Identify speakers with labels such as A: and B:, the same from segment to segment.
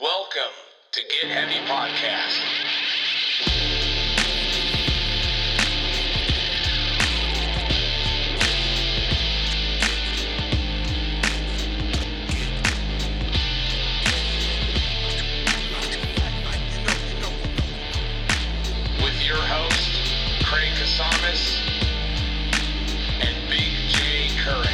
A: Welcome to Get Heavy Podcast. With your host, Craig Casamas and Big J Curran.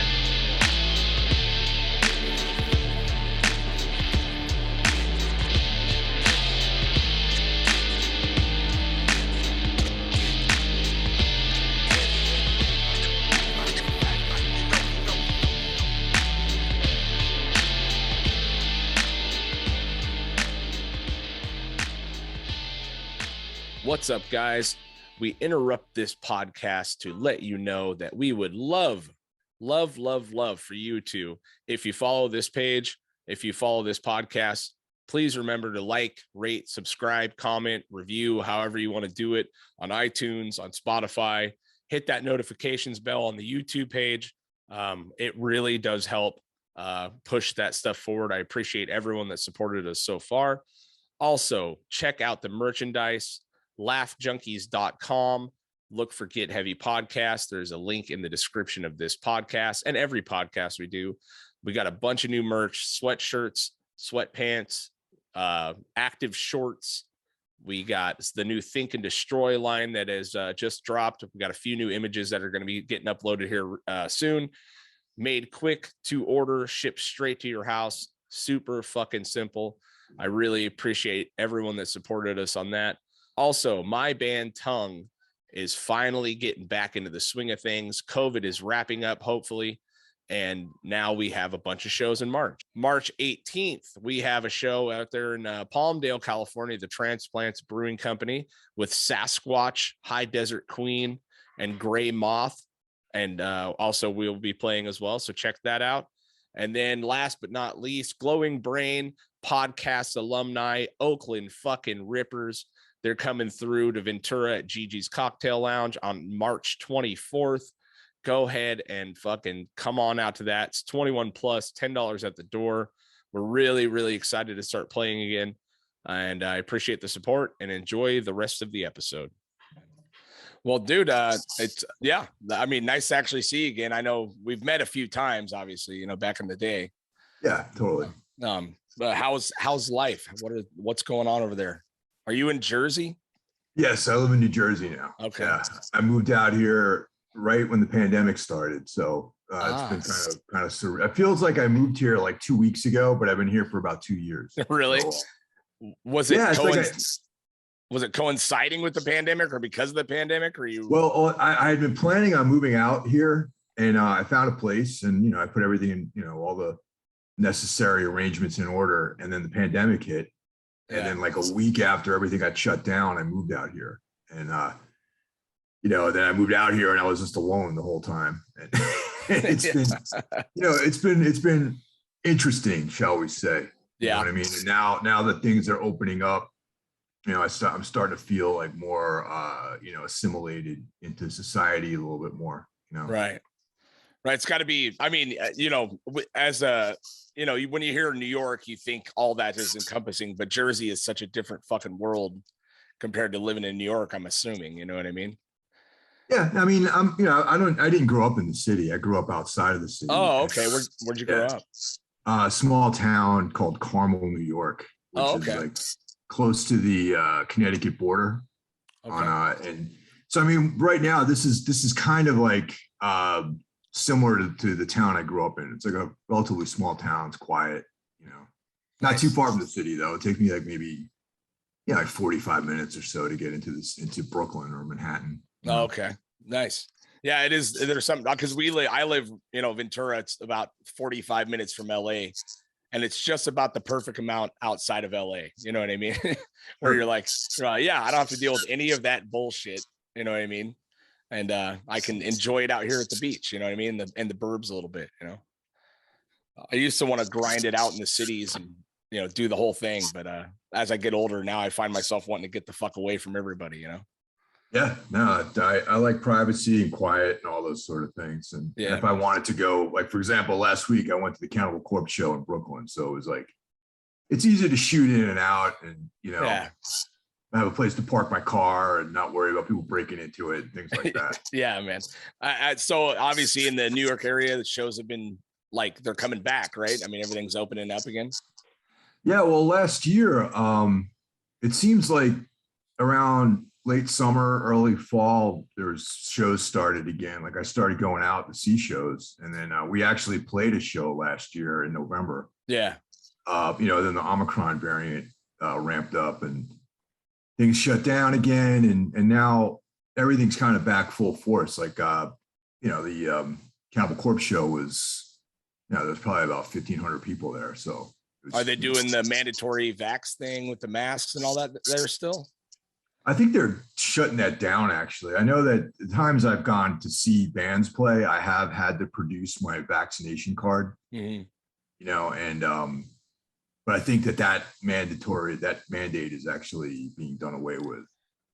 B: What's up, guys? We interrupt this podcast to let you know that we would love for you to, if you follow this page, if you follow this podcast, please remember to like, rate, subscribe, comment, review, however you want to do it on iTunes, on Spotify. Hit that notifications bell on the YouTube page. It really does help push that stuff forward. I appreciate everyone that supported us so far. Also, check out the merchandise. laughjunkies.com. Look for Get Heavy Podcast. There's a link in the description of this podcast and every podcast we do. We got a bunch of new merch, sweatshirts, sweatpants, active shorts. We got the new Think and Destroy line that has just dropped. We got a few new images that are going to be getting uploaded here soon. Made quick to order, shipped straight to your house. Super fucking simple. I really appreciate everyone that supported us on that. Also, my band Tongue is finally getting back into the swing of things. COVID is wrapping up, hopefully. And now we have a bunch of shows in March. March 18th, we have a show out there in Palmdale, California, the Transplants Brewing Company with Sasquatch, High Desert Queen, and Gray Moth. And also we'll be playing as well. So check that out. And then last but not least, Glowing Brain podcast alumni, Oakland fucking Rippers. They're coming through to Ventura at Gigi's Cocktail Lounge on March 24th. Go ahead and fucking come on out to that. It's 21 plus, $10 at the door. We're really, really excited to start playing again. And I appreciate the support and enjoy the rest of the episode. Well, dude, it's, yeah, I mean, nice to actually see you again. I know we've met a few times, obviously, you know, back in the day.
C: Yeah, totally.
B: But how's life? What's going on over there? Are you in Jersey?
C: Yes, I live in New Jersey now.
B: Okay.
C: Yeah, I moved out here right when the pandemic started. So it's been kind of surreal. It feels like I moved here like 2 weeks ago, but I've been here for about 2 years.
B: Really?
C: So,
B: was it
C: yeah,
B: was it coinciding with the pandemic or because of the pandemic? Or you?
C: Well, I had been planning on moving out here, and I found a place, and I put everything in, all the necessary arrangements in order, and then the pandemic hit. And then like a week after everything got shut down, I moved out here. And, then I moved out here and I was just alone the whole time. And it's been, it's been interesting, shall we say. You know what I mean? And now that things are opening up, I'm starting to feel like more, assimilated into society a little bit more,
B: Right. It's got to be, I mean, as a, when you hear New York, you think all that is encompassing, but Jersey is such a different fucking world compared to living in New York, I'm assuming, you know what I mean?
C: Yeah. I mean, I didn't grow up in the city. I grew up outside of the city.
B: Oh, okay. Where'd you grow up?
C: A small town called Carmel, New York, which is like close to the Connecticut border. Okay. And so, I mean, right now, this is kind of like, similar to the town I grew up in. It's like a relatively small town. It's quiet, not too far from the city though. It takes me like maybe, like 45 minutes or so to get into Brooklyn or Manhattan.
B: Oh, okay. Nice. Yeah, it is. There's something because I live, Ventura. It's about 45 minutes from LA and it's just about the perfect amount outside of LA. You know what I mean? Where you're like, yeah, I don't have to deal with any of that bullshit. You know what I mean? And I can enjoy it out here at the beach, you know what I mean? And the burbs a little bit, I used to want to grind it out in the cities and, do the whole thing. But as I get older now, I find myself wanting to get the fuck away from everybody,
C: Yeah, no, I like privacy and quiet and all those sort of things. And if I wanted to go, like, for example, last week I went to the Cannibal Corpse show in Brooklyn. So it was like, it's easy to shoot in and out, and
B: Yeah.
C: I have a place to park my car and not worry about people breaking into it and things like that.
B: Yeah, man. So obviously in the New York area, the shows have been like, they're coming back, right? I mean, everything's opening up again.
C: Yeah, well, last year, it seems like around late summer, early fall, there's shows started again. Like I started going out to see shows, and then we actually played a show last year in November.
B: Yeah.
C: Then the Omicron variant ramped up and things shut down again, and now everything's kind of back full force. Like the Cannibal Corpse show was, there's probably about 1,500 people there. So
B: are they doing the mandatory vax thing with the masks and all that there still?
C: I think they're shutting that down, actually. I know that the times I've gone to see bands play, I have had to produce my vaccination card, but I think that mandate is actually being done away with.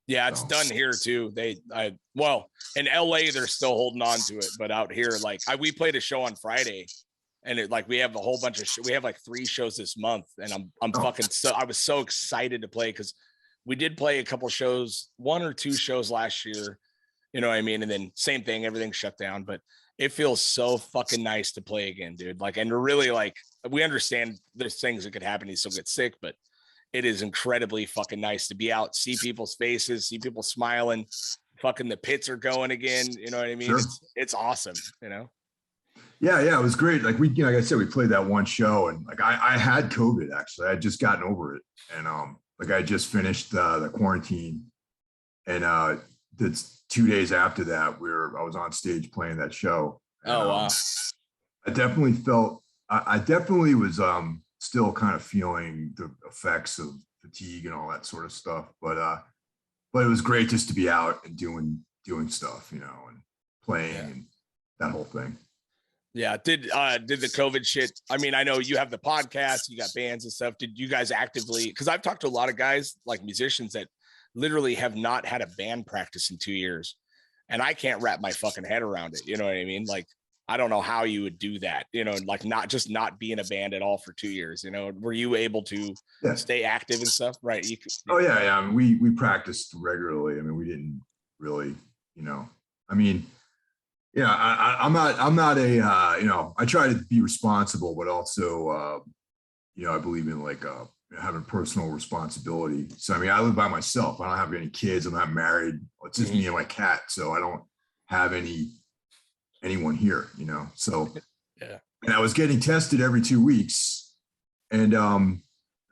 B: Yeah, it's done here too. In LA, they're still holding on to it, but out here, like we played a show on Friday, and we have a whole bunch of we have like 3 shows this month, and I was so excited to play because we did play a couple shows, 1 or 2 shows last year, you know what I mean? And then same thing, everything shut down, but it feels so fucking nice to play again, dude. Like, and really, like, we understand there's things that could happen. You still get sick, but it is incredibly fucking nice to be out, see people's faces, see people smiling, fucking the pits are going again. You know what I mean? Sure. It's awesome, Yeah,
C: it was great. Like like I said, we played that one show, and like I had COVID actually. I had just gotten over it, and I just finished the quarantine, and that's 2 days after that, I was on stage playing that show. And,
B: wow!
C: I definitely felt I definitely was still kind of feeling the effects of fatigue and all that sort of stuff, but it was great just to be out and doing stuff, and playing and that whole thing.
B: Yeah. Did the COVID shit? I mean, I know you have the podcast, you got bands and stuff. Did you guys actively? Because I've talked to a lot of guys, like musicians, that literally have not had a band practice in 2 years, and I can't wrap my fucking head around it. You know what I mean? Like, I don't know how you would do that. Like not be in a band at all for 2 years. Were you able to stay active and stuff? Right?
C: Oh yeah. I mean, we practiced regularly. I mean, we didn't really, I mean. Yeah, I'm not a, I try to be responsible, but also, I believe in like having personal responsibility. So, I mean, I live by myself. I don't have any kids. I'm not married. It's just me and my cat. So I don't have anyone here, so,
B: yeah.
C: And I was getting tested every 2 weeks, and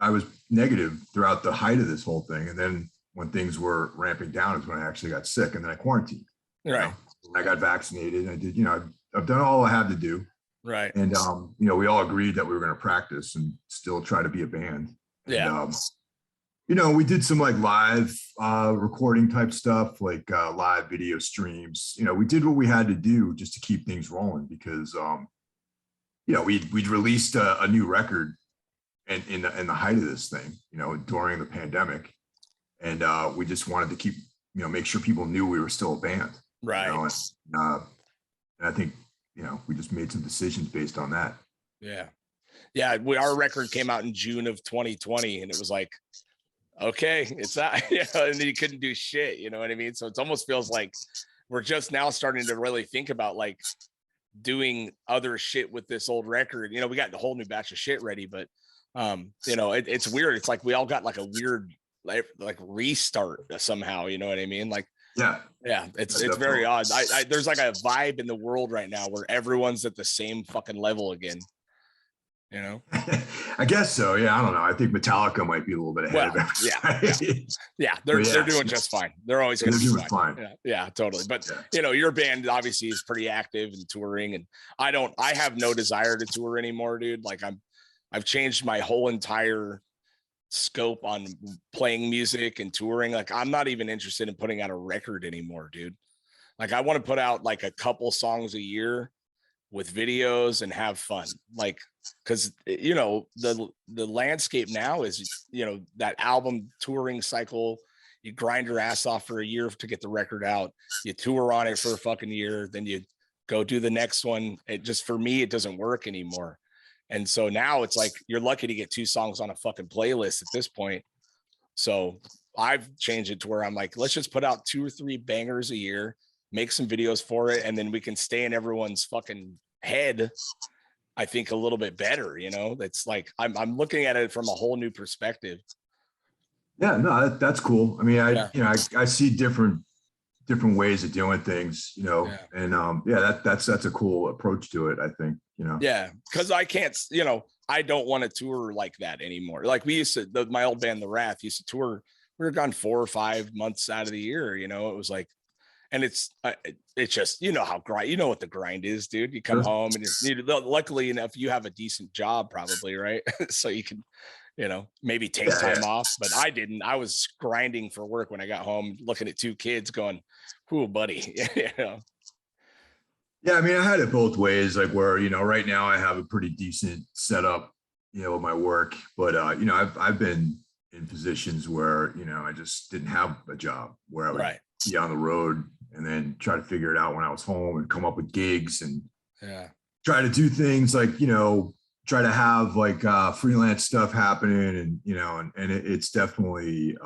C: I was negative throughout the height of this whole thing. And then when things were ramping down is when I actually got sick, and then I quarantined.
B: Right.
C: I got vaccinated. I did, I've done all I had to do.
B: Right.
C: And, we all agreed that we were going to practice and still try to be a band. And, we did some like live recording type stuff, like live video streams. We did what we had to do just to keep things rolling because, we'd released a new record in the height of this thing, during the pandemic. And we just wanted to keep, make sure people knew we were still a band.
B: Right.
C: And I think, we just made some decisions based on that.
B: Yeah. Yeah. Our record came out in June of 2020, and it was like, okay, it's that, and then you couldn't do shit. You know what I mean? So it almost feels like we're just now starting to really think about like doing other shit with this old record. We got a whole new batch of shit ready, but it's weird. It's like we all got like a weird like restart somehow. You know what I mean? Like, yeah, it's very odd. There's like a vibe in the world right now where everyone's at the same fucking level again.
C: I guess so. Yeah, I don't know. I think Metallica might be a little bit ahead of everybody.
B: Yeah. They're doing just fine. They're always going to be fine. Yeah, totally. But your band obviously is pretty active and touring, and I have no desire to tour anymore, dude. Like I've changed my whole entire scope on playing music and touring. Like I'm not even interested in putting out a record anymore, dude. Like I want to put out like a couple songs a year with videos and have fun. Like, cause the landscape now is, that album touring cycle, you grind your ass off for a year to get the record out. You tour on it for a fucking year. Then you go do the next one. It just, for me, it doesn't work anymore. And so now it's like, you're lucky to get 2 songs on a fucking playlist at this point. So I've changed it to where I'm like, let's just put out 2 or 3 bangers a year, make some videos for it. And then we can stay in everyone's fucking head, I think, a little bit better. You know, it's like, I'm looking at it from a whole new perspective.
C: Yeah, no, that's cool. I mean, I see different ways of doing things, you know, and that's a cool approach to it, I think, you know.
B: Yeah, because I can't, you know, I don't want to tour like that anymore. Like we used to, my old band, The Wrath, used to tour. We were gone 4 or 5 months out of the year, you know. It was like, and it's just, you know how you know what the grind is, dude. You come home and luckily enough, you have a decent job probably, right? So you can, you know, maybe take time off, but I didn't. I was grinding for work when I got home, looking at 2 kids going, "Whoa, buddy." You know?
C: Yeah, I mean, I had it both ways, like where, you know, right now I have a pretty decent setup, you know, with my work, but you know, I've been in positions where, you know, I just didn't have a job, where I would be on the road and then try to figure it out when I was home and come up with gigs and try to do things like, you know, try to have like freelance stuff happening, and you know, and it's definitely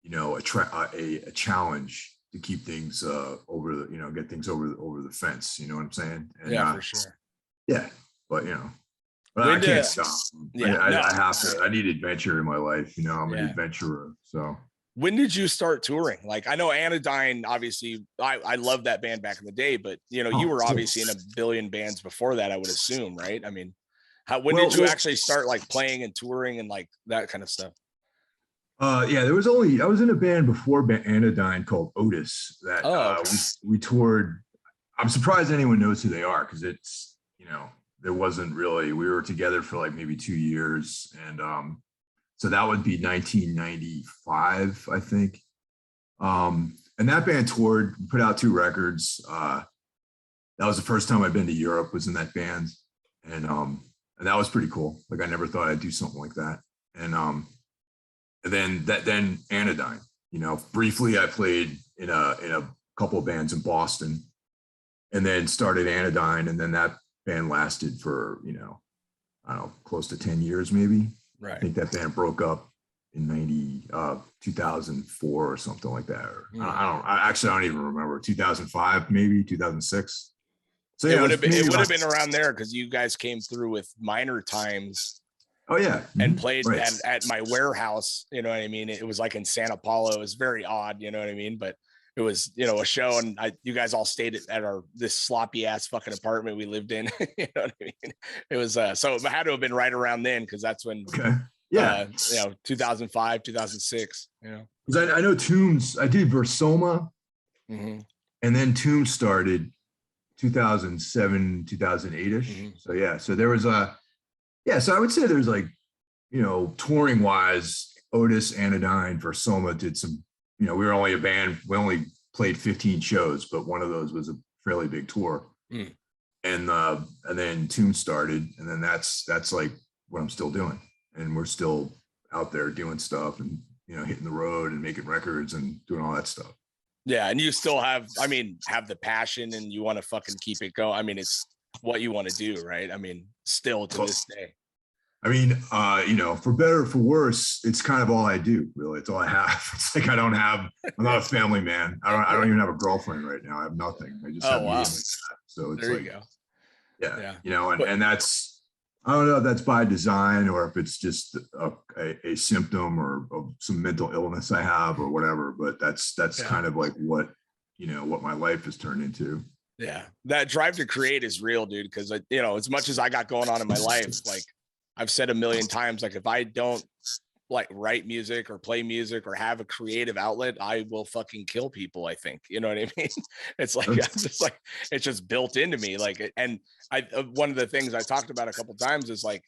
C: you know, a challenge to keep things over the, you know, get things over the fence, you know what I'm saying? And,
B: for sure.
C: Yeah, but you know, but I can't stop. I have to. I need adventure in my life, you know. I'm an adventurer. So
B: when did you start touring? Like, I know Anodyne, obviously, I love that band back in the day, but you know, you were obviously in a billion bands before that, I would assume, right? I mean, when did you actually start like playing and touring and like that kind of stuff?
C: Yeah, I was in a band before Anodyne called Otis that we toured. I'm surprised anyone knows who they are, because it's, you know, there wasn't really, we were together for like maybe 2 years, and so that would be 1995, I think. And that band toured, put out 2 records. That was the first time I'd been to Europe, was in that band, and that was pretty cool. Like, I never thought I'd do something like that. And then Anodyne, you know, briefly I played in a couple of bands in Boston, and then started Anodyne, and then that band lasted for, you know, I don't know, close to 10 years maybe. Right. I think that band broke up in 2004 or something like that. Or I don't even remember. 2005, maybe 2006. So
B: it would have been around there, because you guys came through with Minor Times.
C: Oh yeah.
B: And played at my warehouse, you know what I mean? It was like in Santa Paula. It was very odd, you know what I mean? But it was, you know, a show, and you guys all stayed at this sloppy ass fucking apartment we lived in. You know what I mean? It was so it had to have been right around then, because that's when you know, 2005, 2006, you know.
C: Because I know Tombs, I did Versoma, and then Tombs started 2007, 2008-ish. So yeah, so there was so I would say there's like, you know, touring wise, Otis, Anodyne, Versoma did some, you know, we were only a band, we only played 15 shows, but one of those was a fairly big tour. And then Tombs started, and then that's like what I'm still doing. And we're still out there doing stuff, and, you know, hitting the road and making records and doing all that stuff. Yeah.
B: And you still have the passion, and you want to fucking keep it going. I mean, it's what you want to do, right? I mean, still to this day.
C: I mean, you know, for better or for worse, it's kind of all I do, really. It's all I have. It's like I'm not a family man. I don't even have a girlfriend right now. I have nothing. I just have me. So it's
B: there you go.
C: Yeah. You know, and that's, I don't know if that's by design or if it's just a symptom or of some mental illness I have or whatever, but that's kind of like what, you know, what my life has turned into.
B: Yeah. That drive to create is real, dude. Because, you know, as much as I got going on in my life, like I've said a million times, like if I don't like write music or play music or have a creative outlet, I will fucking kill people, I think. You know what I mean? It's like, it's just built into me. Like, and one of the things I talked about a couple of times is like,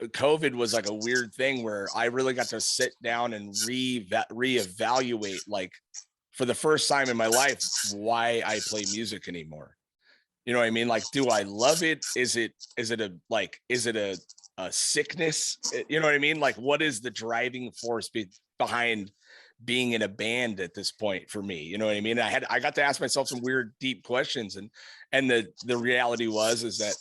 B: COVID was like a weird thing where I really got to sit down and reevaluate, like, for the first time in my life, why I play music anymore. You know what I mean? Like, do I love it? Is it a sickness? You know what I mean? Like, what is the driving force behind being in a band at this point for me? You know what I mean? I got to ask myself some weird, deep questions, and the reality is that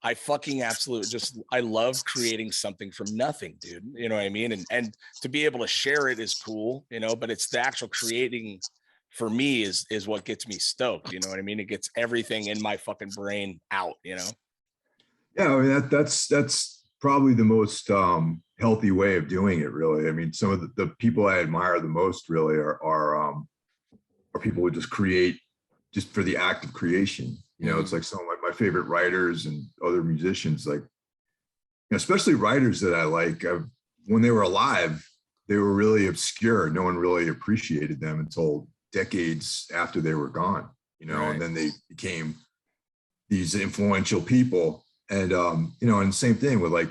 B: I fucking absolutely I love creating something from nothing, dude. You know what I mean? And to be able to share it is cool, you know, but it's the actual creating for me is what gets me stoked. You know what I mean? It gets everything in my fucking brain out, you know?
C: Yeah, I mean that's probably the most healthy way of doing it, really. I mean, some of the people I admire the most really are people who just create just for the act of creation. You know, it's like some of my favorite writers and other musicians, like, you know, especially writers that I like, when they were alive, they were really obscure. No one really appreciated them until decades after they were gone, you know, and then they became these influential people. And, you know, and same thing with like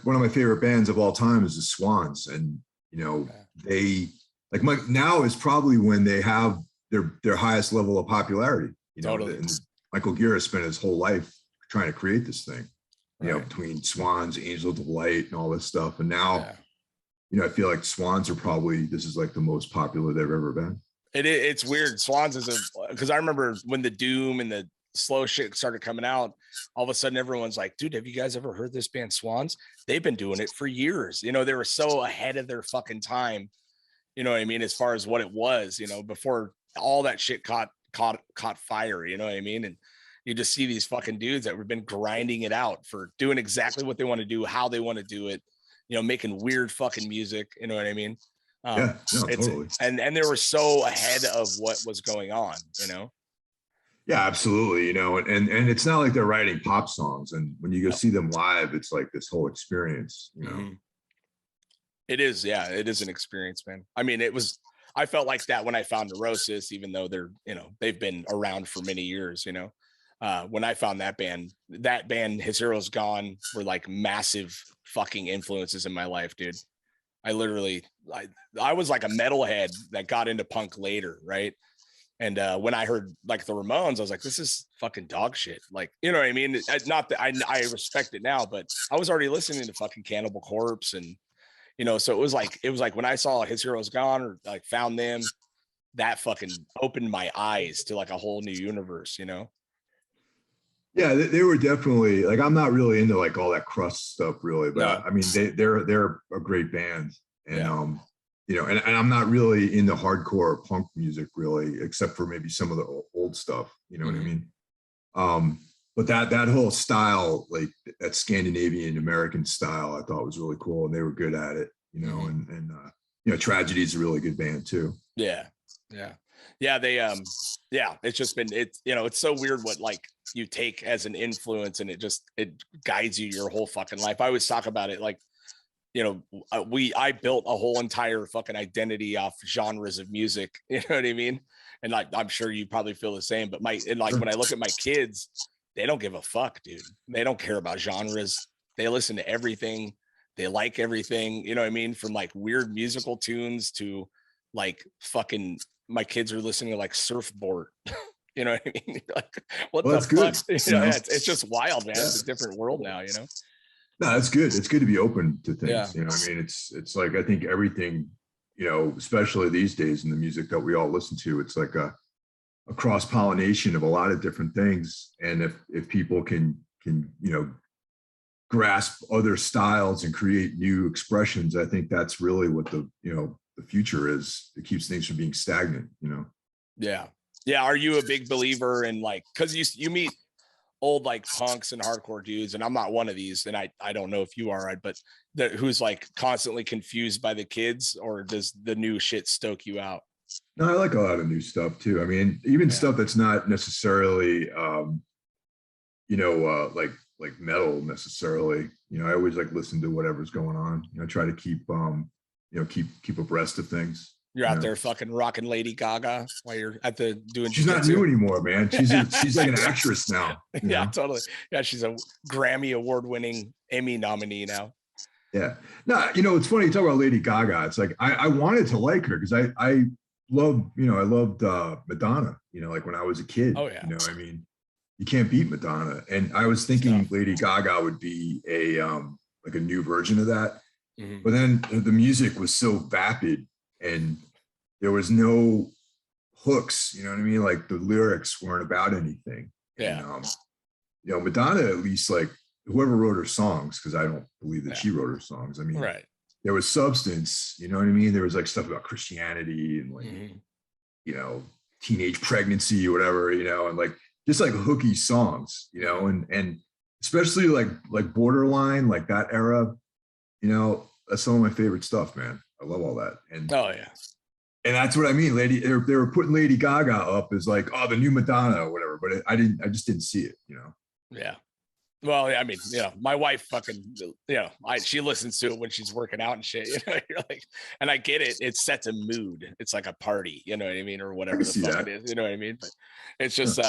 C: one of my favorite bands of all time is the Swans. And, you know, they like now is probably when they have their highest level of popularity, you know, and Michael Gira spent his whole life trying to create this thing, you know, between Swans, Angel of Delight and all this stuff. And now, you know, I feel like Swans are probably, this is like the most popular they've ever been.
B: It's weird. Swans is because I remember when the doom and the slow shit started coming out, all of a sudden everyone's like, dude, have you guys ever heard this band Swans? They've been doing it for years. You know, they were so ahead of their fucking time. You know what I mean? As far as what it was, you know, before all that shit caught fire, you know what I mean? And you just see these fucking dudes that have been grinding it out for doing exactly what they want to do, how they want to do it, you know, making weird fucking music, you know what I mean?
C: Totally.
B: And they were so ahead of what was going on, you know?
C: Yeah, absolutely. You know, and it's not like they're writing pop songs. And when you go see them live, it's like this whole experience, you know?
B: It is. Yeah, it is an experience, man. I mean, I felt like that when I found Neurosis, even though they're, you know, they've been around for many years, you know. When I found that band, His Hero's Gone, were like massive fucking influences in my life, dude. I was like a metalhead that got into punk later, right? And when I heard like the Ramones, I was like, this is fucking dog shit. Like, you know what I mean? Not that I respect it now, but I was already listening to fucking Cannibal Corpse, and you know, so it was like when I saw His Hero's Gone or like found them, that fucking opened my eyes to like a whole new universe, you know?
C: Yeah, they were definitely like, I'm not really into like all that crust stuff really, but I mean, they're a great band. And, you know, and I'm not really into hardcore punk music really, except for maybe some of the old stuff, you know what I mean? But that whole style, like that Scandinavian American style, I thought was really cool, and they were good at it, you know. And you know, Tragedy is a really good band too.
B: Yeah. They it's just been you know, it's so weird what like you take as an influence, and it guides you your whole fucking life. I always talk about it like, you know, I built a whole entire fucking identity off genres of music. You know what I mean? And like, I'm sure you probably feel the same, but when I look at my kids, they don't give a fuck, dude. They don't care about genres. They listen to everything. They like everything. You know what I mean? From like weird musical tunes to like fucking, my kids are listening to like Surfboard. You know what I mean? Like, what the fuck? You know, it's just wild, man. It's a different world now, you know?
C: No, that's good. It's good to be open to things.
B: Yeah.
C: You know, I mean, it's like, I think everything, you know, especially these days in the music that we all listen to, it's like a cross-pollination of a lot of different things. And if people can, you know, grasp other styles and create new expressions, I think that's really what the future is. It keeps things from being stagnant, you know?
B: Yeah. Yeah. Are you a big believer in like, cause you meet old like punks and hardcore dudes, and I'm not one of these, and I don't know if you are, right, but who's like constantly confused by the kids, or does the new shit stoke you out?
C: No, I like a lot of new stuff too. I mean, even stuff that's not necessarily you know, like metal necessarily. You know, I always like listen to whatever's going on. You know, try to keep you know, keep abreast of things.
B: You're out there fucking rocking Lady Gaga while you're at the doing.
C: She's not new anymore, man. She's like an actress now.
B: Yeah, totally. Yeah, she's a Grammy award-winning Emmy nominee now.
C: Yeah. No, you know, it's funny you talk about Lady Gaga. It's like I wanted to like her because I loved Madonna. You know, like when I was a kid.
B: Oh yeah.
C: You know, I mean, you can't beat Madonna. And I was thinking Lady Gaga would be a like a new version of that. But then the music was so vapid, and there was no hooks, you know what I mean? Like the lyrics weren't about anything.
B: Yeah.
C: And, you know, Madonna at least like whoever wrote her songs, because I don't believe that she wrote her songs. I mean, there was substance, you know what I mean? There was like stuff about Christianity and like, you know, teenage pregnancy or whatever, you know, and like just like hooky songs, you know, and especially like Borderline, like that era, you know, that's some of my favorite stuff, man. I love all that. And and that's what I mean, they were putting Lady Gaga up as like, oh, the new Madonna or whatever, but I just didn't see it, you know.
B: Yeah. Well, I mean, you know, my wife fucking, you know, she listens to it when she's working out and shit, you know, you're like, and I get it. It sets a mood. It's like a party, you know what I mean? Or whatever the fuck it is, you know what I mean? But it's just,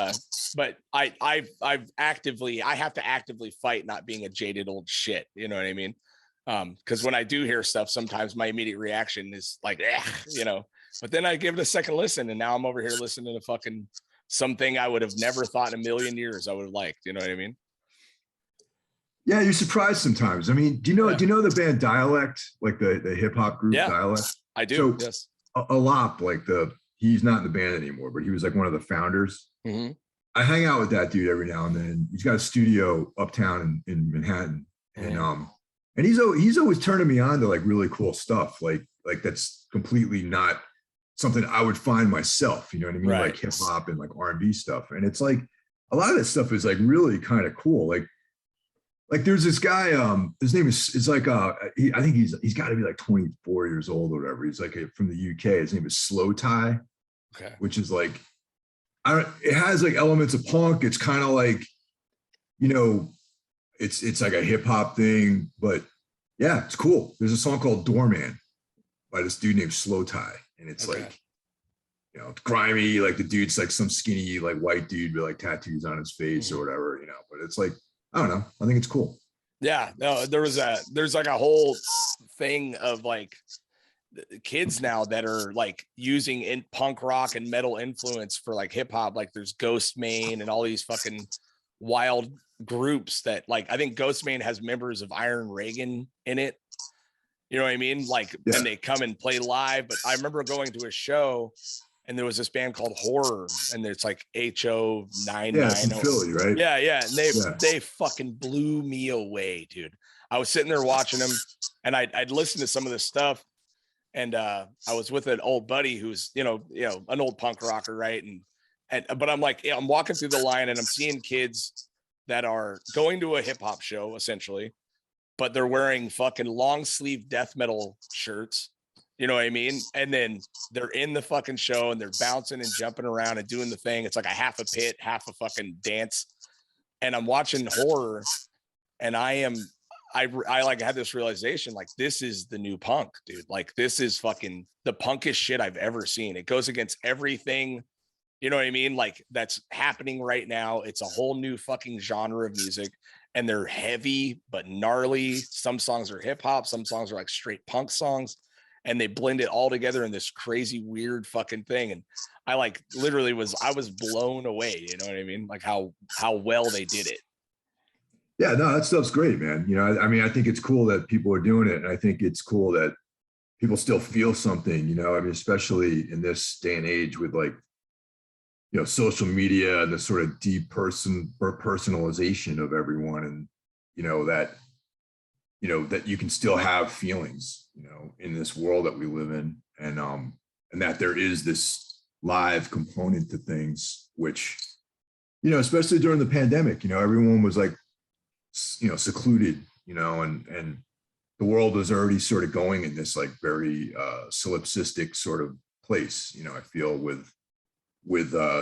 B: but I have to actively fight not being a jaded old shit. You know what I mean? Cause when I do hear stuff, sometimes my immediate reaction is like, you know, but then I give it a second listen and now I'm over here listening to fucking something I would have never thought in a million years I would have liked, you know what I mean?
C: Yeah, you're surprised sometimes. I mean, do you know the band Dialect, like the hip hop group Dialect?
B: I do.
C: So
B: yes.
C: Alop, like he's not in the band anymore, but he was like one of the founders.
B: Mm-hmm.
C: I hang out with that dude every now and then. He's got a studio uptown in Manhattan, and he's always turning me on to like really cool stuff, like that's completely not something I would find myself. You know what I mean? Right. Like hip hop and like R&B stuff, and it's like a lot of that stuff is like really kind of cool, Like there's this guy, his name is like I think he's got to be like 24 years old or whatever. He's like from the UK. His name is Slow Tie, which is like, it has like elements of punk. It's kind of like, you know, it's like a hip hop thing, but yeah, it's cool. There's a song called Doorman by this dude named Slow Tie, and it's like, you know, it's grimy. Like the dude's like some skinny like white dude with like tattoos on his face or whatever, you know. But it's like, I don't know. I think it's cool.
B: Yeah, no, there's like a whole thing of like kids now that are like using in punk rock and metal influence for like hip hop. Like there's Ghostmane and all these fucking wild groups that like, I think Ghostmane has members of Iron Reagan in it. You know what I mean? Like, and they come and play live. But I remember going to a show and there was this band called Horror, and it's like HO99.
C: Yeah, it's in Philly, right?
B: Yeah. And they fucking blew me away, dude. I was sitting there watching them, and I'd listen to some of this stuff, and I was with an old buddy who's you know an old punk rocker, right? And but I'm like, I'm walking through the line, and I'm seeing kids that are going to a hip hop show essentially, but they're wearing fucking long sleeve death metal shirts. You know what I mean? And then they're in the fucking show and they're bouncing and jumping around and doing the thing. It's like a half a pit, half a fucking dance. And I'm watching Horror, and I like had this realization, like, this is the new punk, dude. Like, this is fucking the punkest shit I've ever seen. It goes against everything, you know what I mean? Like, that's happening right now. It's a whole new fucking genre of music, and they're heavy but gnarly. Some songs are hip hop, some songs are like straight punk songs. And they blend it all together in this crazy, weird fucking thing. And I like literally I was blown away. You know what I mean? Like how well they did it.
C: Yeah, no, that stuff's great, man. You know, I mean, I think it's cool that people are doing it. And I think it's cool that people still feel something, you know, I mean, especially in this day and age with like, you know, social media and the sort of deep personalization of everyone. And, you know, that you can still have feelings, you know, in this world that we live in, and that there is this live component to things, which, you know, especially during the pandemic, you know, everyone was like, you know, secluded, you know, and the world was already sort of going in this like very solipsistic sort of place, you know, I feel with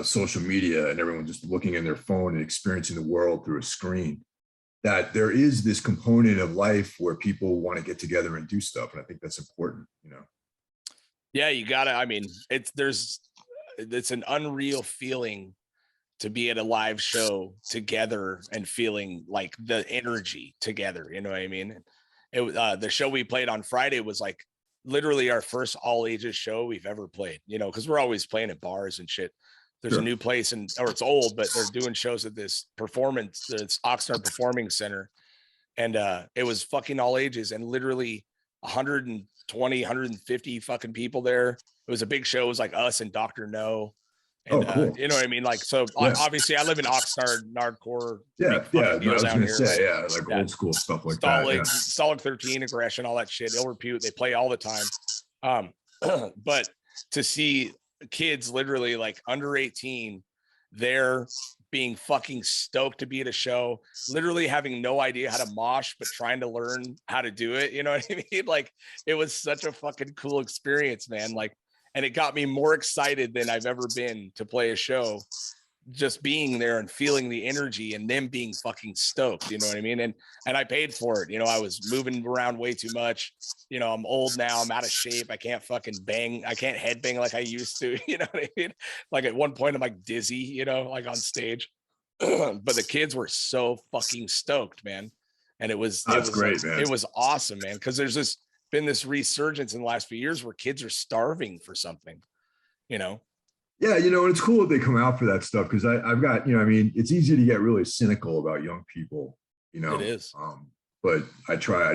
C: social media and everyone just looking in their phone and experiencing the world through a screen, that there is this component of life where people want to get together and do stuff. And I think that's important, you know?
B: Yeah, you gotta, I mean, it's an unreal feeling to be at a live show together and feeling like the energy together. You know what I mean? The show we played on Friday was like literally our first all ages show we've ever played, you know, cause we're always playing at bars and shit. There's a new place or it's old, but they're doing shows at this Oxnard Performing Center. And it was fucking all ages and literally 120, 150 fucking people there. It was a big show. It was like us and Dr. No.
C: Oh,
B: And
C: cool.
B: you know what I mean? Like, so
C: Yeah.
B: obviously I live in Oxnard, Nardcore.
C: Yeah,
B: make fun of
C: yeah. I
B: people
C: was
B: down
C: gonna
B: here.
C: say, yeah, like old school stuff like that. Yeah.
B: Solid 13, aggression, all that shit. Ill repute, they play all the time. But to see kids literally like under 18, they're being fucking stoked to be at a show, literally having no idea how to mosh, but trying to learn how to do it. You know what I mean? Like, it was such a fucking cool experience, man. Like, and it got me more excited than I've ever been to play a show, just being there and feeling the energy and them being fucking stoked. You know what I mean? And I paid for it. You know, I was moving around way too much. You know, I'm old now, I'm out of shape. I can't fucking bang. I can't head bang like I used to. You know what I mean? Like, at one point I'm like dizzy, you know, like on stage. But the kids were so fucking stoked, man. And it was
C: great,
B: like,
C: man.
B: it was awesome, man. Cause there's been this resurgence in the last few years where kids are starving for something, you know?
C: Yeah, you know, and it's cool that they come out for that stuff, because I've got, you know, I mean, it's easy to get really cynical about young people, you know.
B: It is.
C: But I try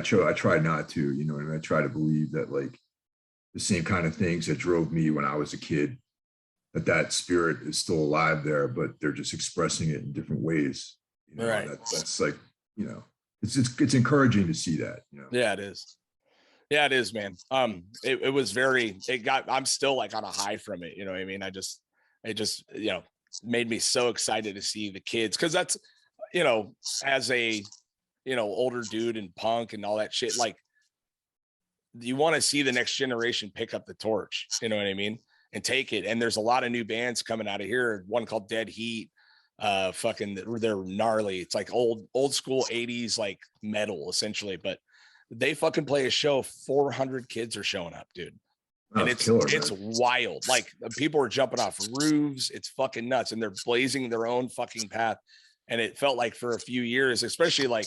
C: not to, you know, and I try to believe that, like, the same kind of things that drove me when I was a kid, that spirit is still alive there, but they're just expressing it in different ways. You know,
B: Right.
C: That's like, you know, it's encouraging to see that, you know.
B: Yeah, it is. Yeah, it is, man. It was I'm still like on a high from it. You know what I mean? It just, you know, made me so excited to see the kids. Cause that's, you know, as a, you know, older dude and punk and all that shit, like, you want to see the next generation pick up the torch, you know what I mean? And take it. And there's a lot of new bands coming out of here. One called Dead Heat. Fucking, they're gnarly. It's like old school 80s, like metal essentially, but they fucking play a show. 400 kids are showing up, dude. And
C: That's killer,
B: it's
C: man.
B: wild. Like, people are jumping off roofs. It's fucking nuts. And they're blazing their own fucking path. And it felt like for a few years, especially, like,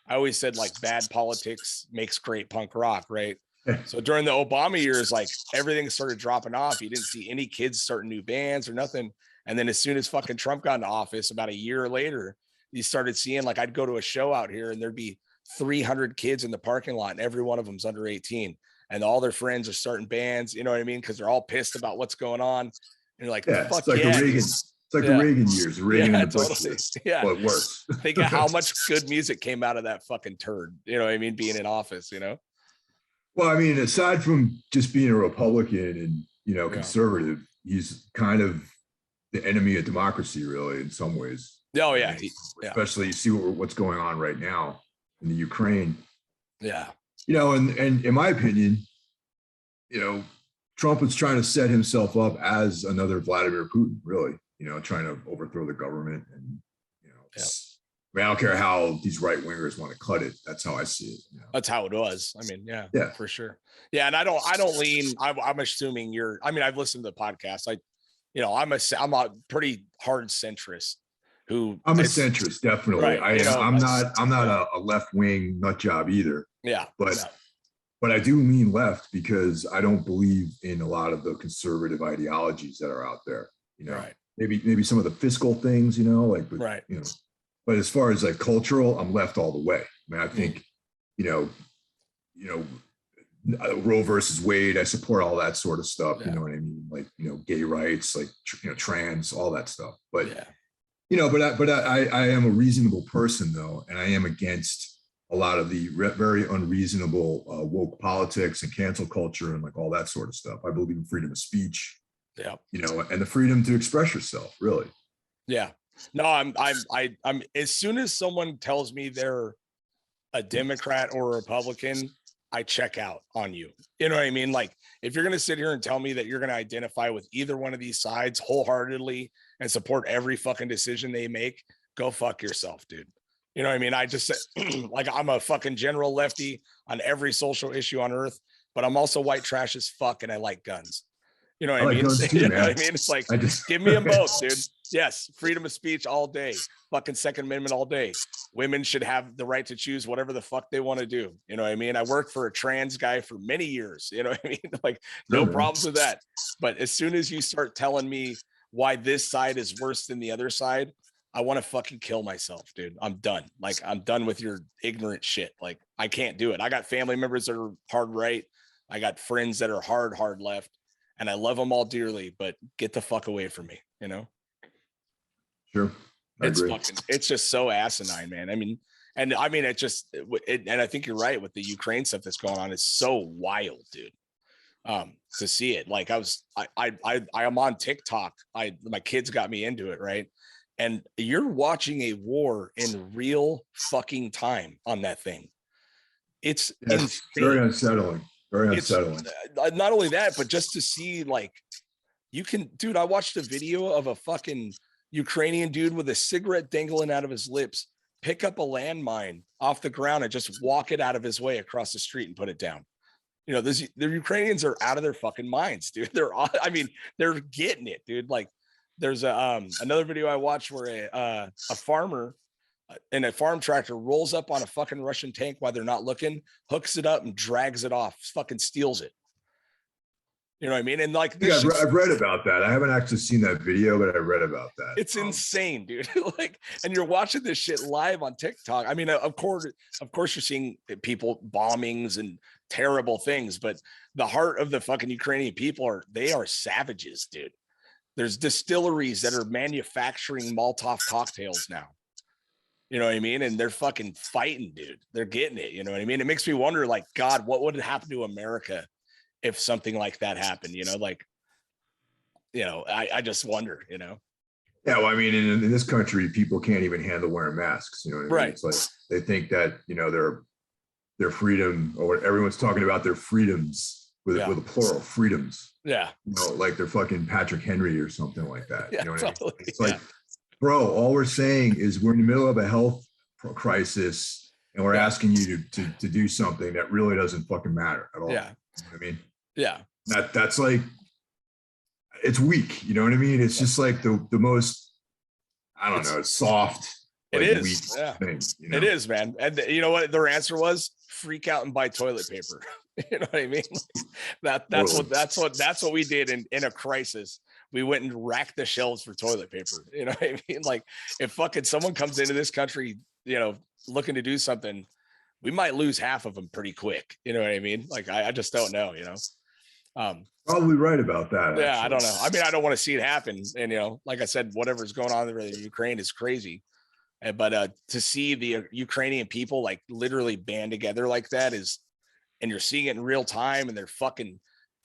B: I always said, like, bad politics makes great punk rock, right? So during the Obama years, like, everything started dropping off. You didn't see any kids starting new bands or nothing. And then as soon as fucking Trump got into office, about a year later, you started seeing, like, I'd go to a show out here and there'd be 300 kids in the parking lot, and every one of them's under 18, and all their friends are starting bands. You know what I mean? Because they're all pissed about what's going on. And you're like,
C: Yeah,
B: fuck
C: it's like
B: yeah,
C: the Reagan. It's like the Reagan years, the Reagan and the Bush
B: totally.
C: years.
B: Yeah,
C: well, it works.
B: Think of how much good music came out of that fucking turd. You know what I mean? Being in office, you know.
C: Well, I mean, aside from just being a Republican and, you know, conservative, he's kind of the enemy of democracy, really, in some ways.
B: Oh yeah,
C: especially you see what's going on right now in the Ukraine.
B: Yeah,
C: you know, and in my opinion, you know, Trump was trying to set himself up as another Vladimir Putin, really. You know, trying to overthrow the government, and, you know, I mean, I don't care how these right wingers want to cut it. That's how I see it. You know?
B: That's how it was. I mean, yeah, for sure. Yeah, and I don't lean. I'm assuming you're. I mean, I've listened to the podcast. I'm a pretty hard centrist.
C: I'm a centrist, definitely.
B: Right,
C: I'm not a left wing nut job either.
B: Yeah,
C: but I do lean left because I don't believe in a lot of the conservative ideologies that are out there. You know, maybe some of the fiscal things. You know, like, but, you know. But as far as like cultural, I'm left all the way. I mean, I think, you know, Roe versus Wade, I support all that sort of stuff. You know what I mean? Like, you know, gay rights, like, you know, trans, all that stuff. But, you know, but I am a reasonable person, though, and I am against a lot of the very unreasonable woke politics and cancel culture and like all that sort of stuff. I believe in freedom of speech. Yeah. You know, and the freedom to express yourself, really.
B: Yeah. No, I'm as soon as someone tells me they're a Democrat or a Republican, I check out on you. You know what I mean? Like, if you're going to sit here and tell me that you're going to identify with either one of these sides wholeheartedly and support every fucking decision they make, go fuck yourself, dude. You know what I mean? I just like, I'm a fucking general lefty on every social issue on earth, but I'm also white trash as fuck and I like guns. You know what I mean?
C: Too,
B: you know what I mean? It's like, give me them both, dude. Yes, freedom of speech all day. Fucking Second Amendment all day. Women should have the right to choose whatever the fuck they want to do. You know what I mean? I worked for a trans guy for many years. You know what I mean? Like, no problems with that. But as soon as you start telling me why this side is worse than the other side, I want to fucking kill myself, dude. I'm done. Like, I'm done with your ignorant shit. Like, I can't do it. I got family members that are hard right. I got friends that are hard left. and I love them all dearly, but get the fuck away from me, you know?
C: Sure.
B: It's just so asinine, man. I mean, and I think you're right with the Ukraine stuff that's going on. It's so wild, dude. To see it. Like I am on TikTok. My kids got me into it, right? And you're watching a war in real fucking time on that thing. It's
C: very unsettling. Very unsettling.
B: Not only that, but just to see, like, dude, I watched a video of a fucking Ukrainian dude with a cigarette dangling out of his lips pick up a landmine off the ground and just walk it out of his way across the street and put it down. You know, the Ukrainians are out of their fucking minds, dude. They're getting it, dude. Like, there's another video I watched where a farmer in a farm tractor rolls up on a fucking Russian tank while they're not looking, hooks it up and drags it off, fucking steals it. You know what I mean? And like,
C: I've read about that. I haven't actually seen that video, but I read about that.
B: It's insane, dude. Like, and you're watching this shit live on TikTok. I mean, of course you're seeing people bombings and terrible things, but the heart of the fucking Ukrainian people they are savages, dude. There's distilleries that are manufacturing Molotov cocktails now. You know what I mean? And they're fucking fighting, dude. They're getting it. You know what I mean? It makes me wonder, like, God, what would happen to America if something like that happened? You know, like, you know, I just wonder, you know?
C: Yeah, well, I mean, in this country, people can't even handle wearing masks. You know what I mean?
B: Right.
C: It's like they think that, you know, their freedom, or what everyone's talking about, their freedoms with a plural, freedoms.
B: Yeah.
C: You know, like they're fucking Patrick Henry or something like that.
B: Yeah,
C: you know what
B: totally.
C: I mean? It's like, bro, all we're saying is we're in the middle of a health crisis and we're asking you to do something that really doesn't fucking matter at all.
B: Yeah.
C: You know what I mean?
B: Yeah.
C: That's like, it's weak. You know what I mean? It's just like the most, I don't know, soft.
B: It
C: like,
B: is. Yeah.
C: Thing, you know?
B: It is, man. And you know what their answer was? Freak out and buy toilet paper. You know what I mean? That's what we did in a crisis. We went and racked the shelves for toilet paper. You know what I mean? Like, if fucking someone comes into this country, you know, looking to do something, we might lose half of them pretty quick. You know what I mean? Like, I just don't know, you know?
C: Probably right about that.
B: Yeah.
C: Actually.
B: I don't know. I mean, I don't want to see it happen. And, you know, like I said, whatever's going on in Ukraine is crazy. But to see the Ukrainian people like literally band together like that and you're seeing it in real time, and they're fucking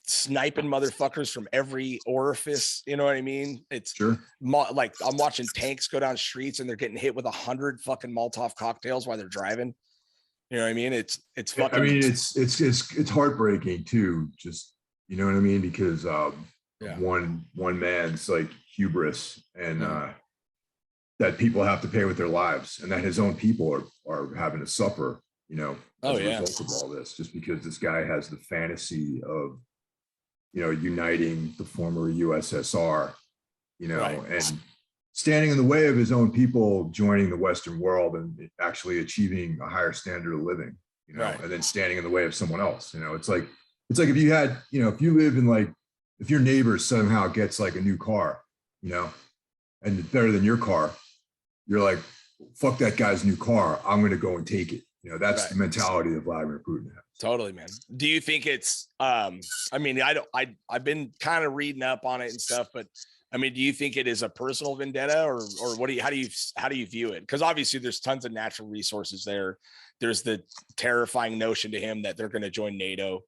B: sniping motherfuckers from every orifice. You know what I mean? It's like I'm watching tanks go down streets and they're getting hit with 100 fucking Molotov cocktails while they're driving. You know what I mean? It's fucking.
C: I mean, it's heartbreaking too. Just, you know what I mean? Because one man's like hubris and that people have to pay with their lives, and that his own people are having to suffer. You know, as a result of all this, just because this guy has the fantasy of, you know, uniting the former USSR, you know, and standing in the way of his own people joining the Western world and actually achieving a higher standard of living, you know, and then standing in the way of someone else. You know, it's like if you had, you know, if you live in like, if your neighbor somehow gets like a new car, you know, and it's better than your car, you're like, fuck that guy's new car, I'm going to go and take it. You know, that's the mentality of Vladimir Putin has.
B: Totally, man. Do you think it's, I mean, I've been kind of reading up on it and stuff, but I mean, do you think it is a personal vendetta or how do you view it? Because obviously there's tons of natural resources there. There's the terrifying notion to him that they're going to join NATO,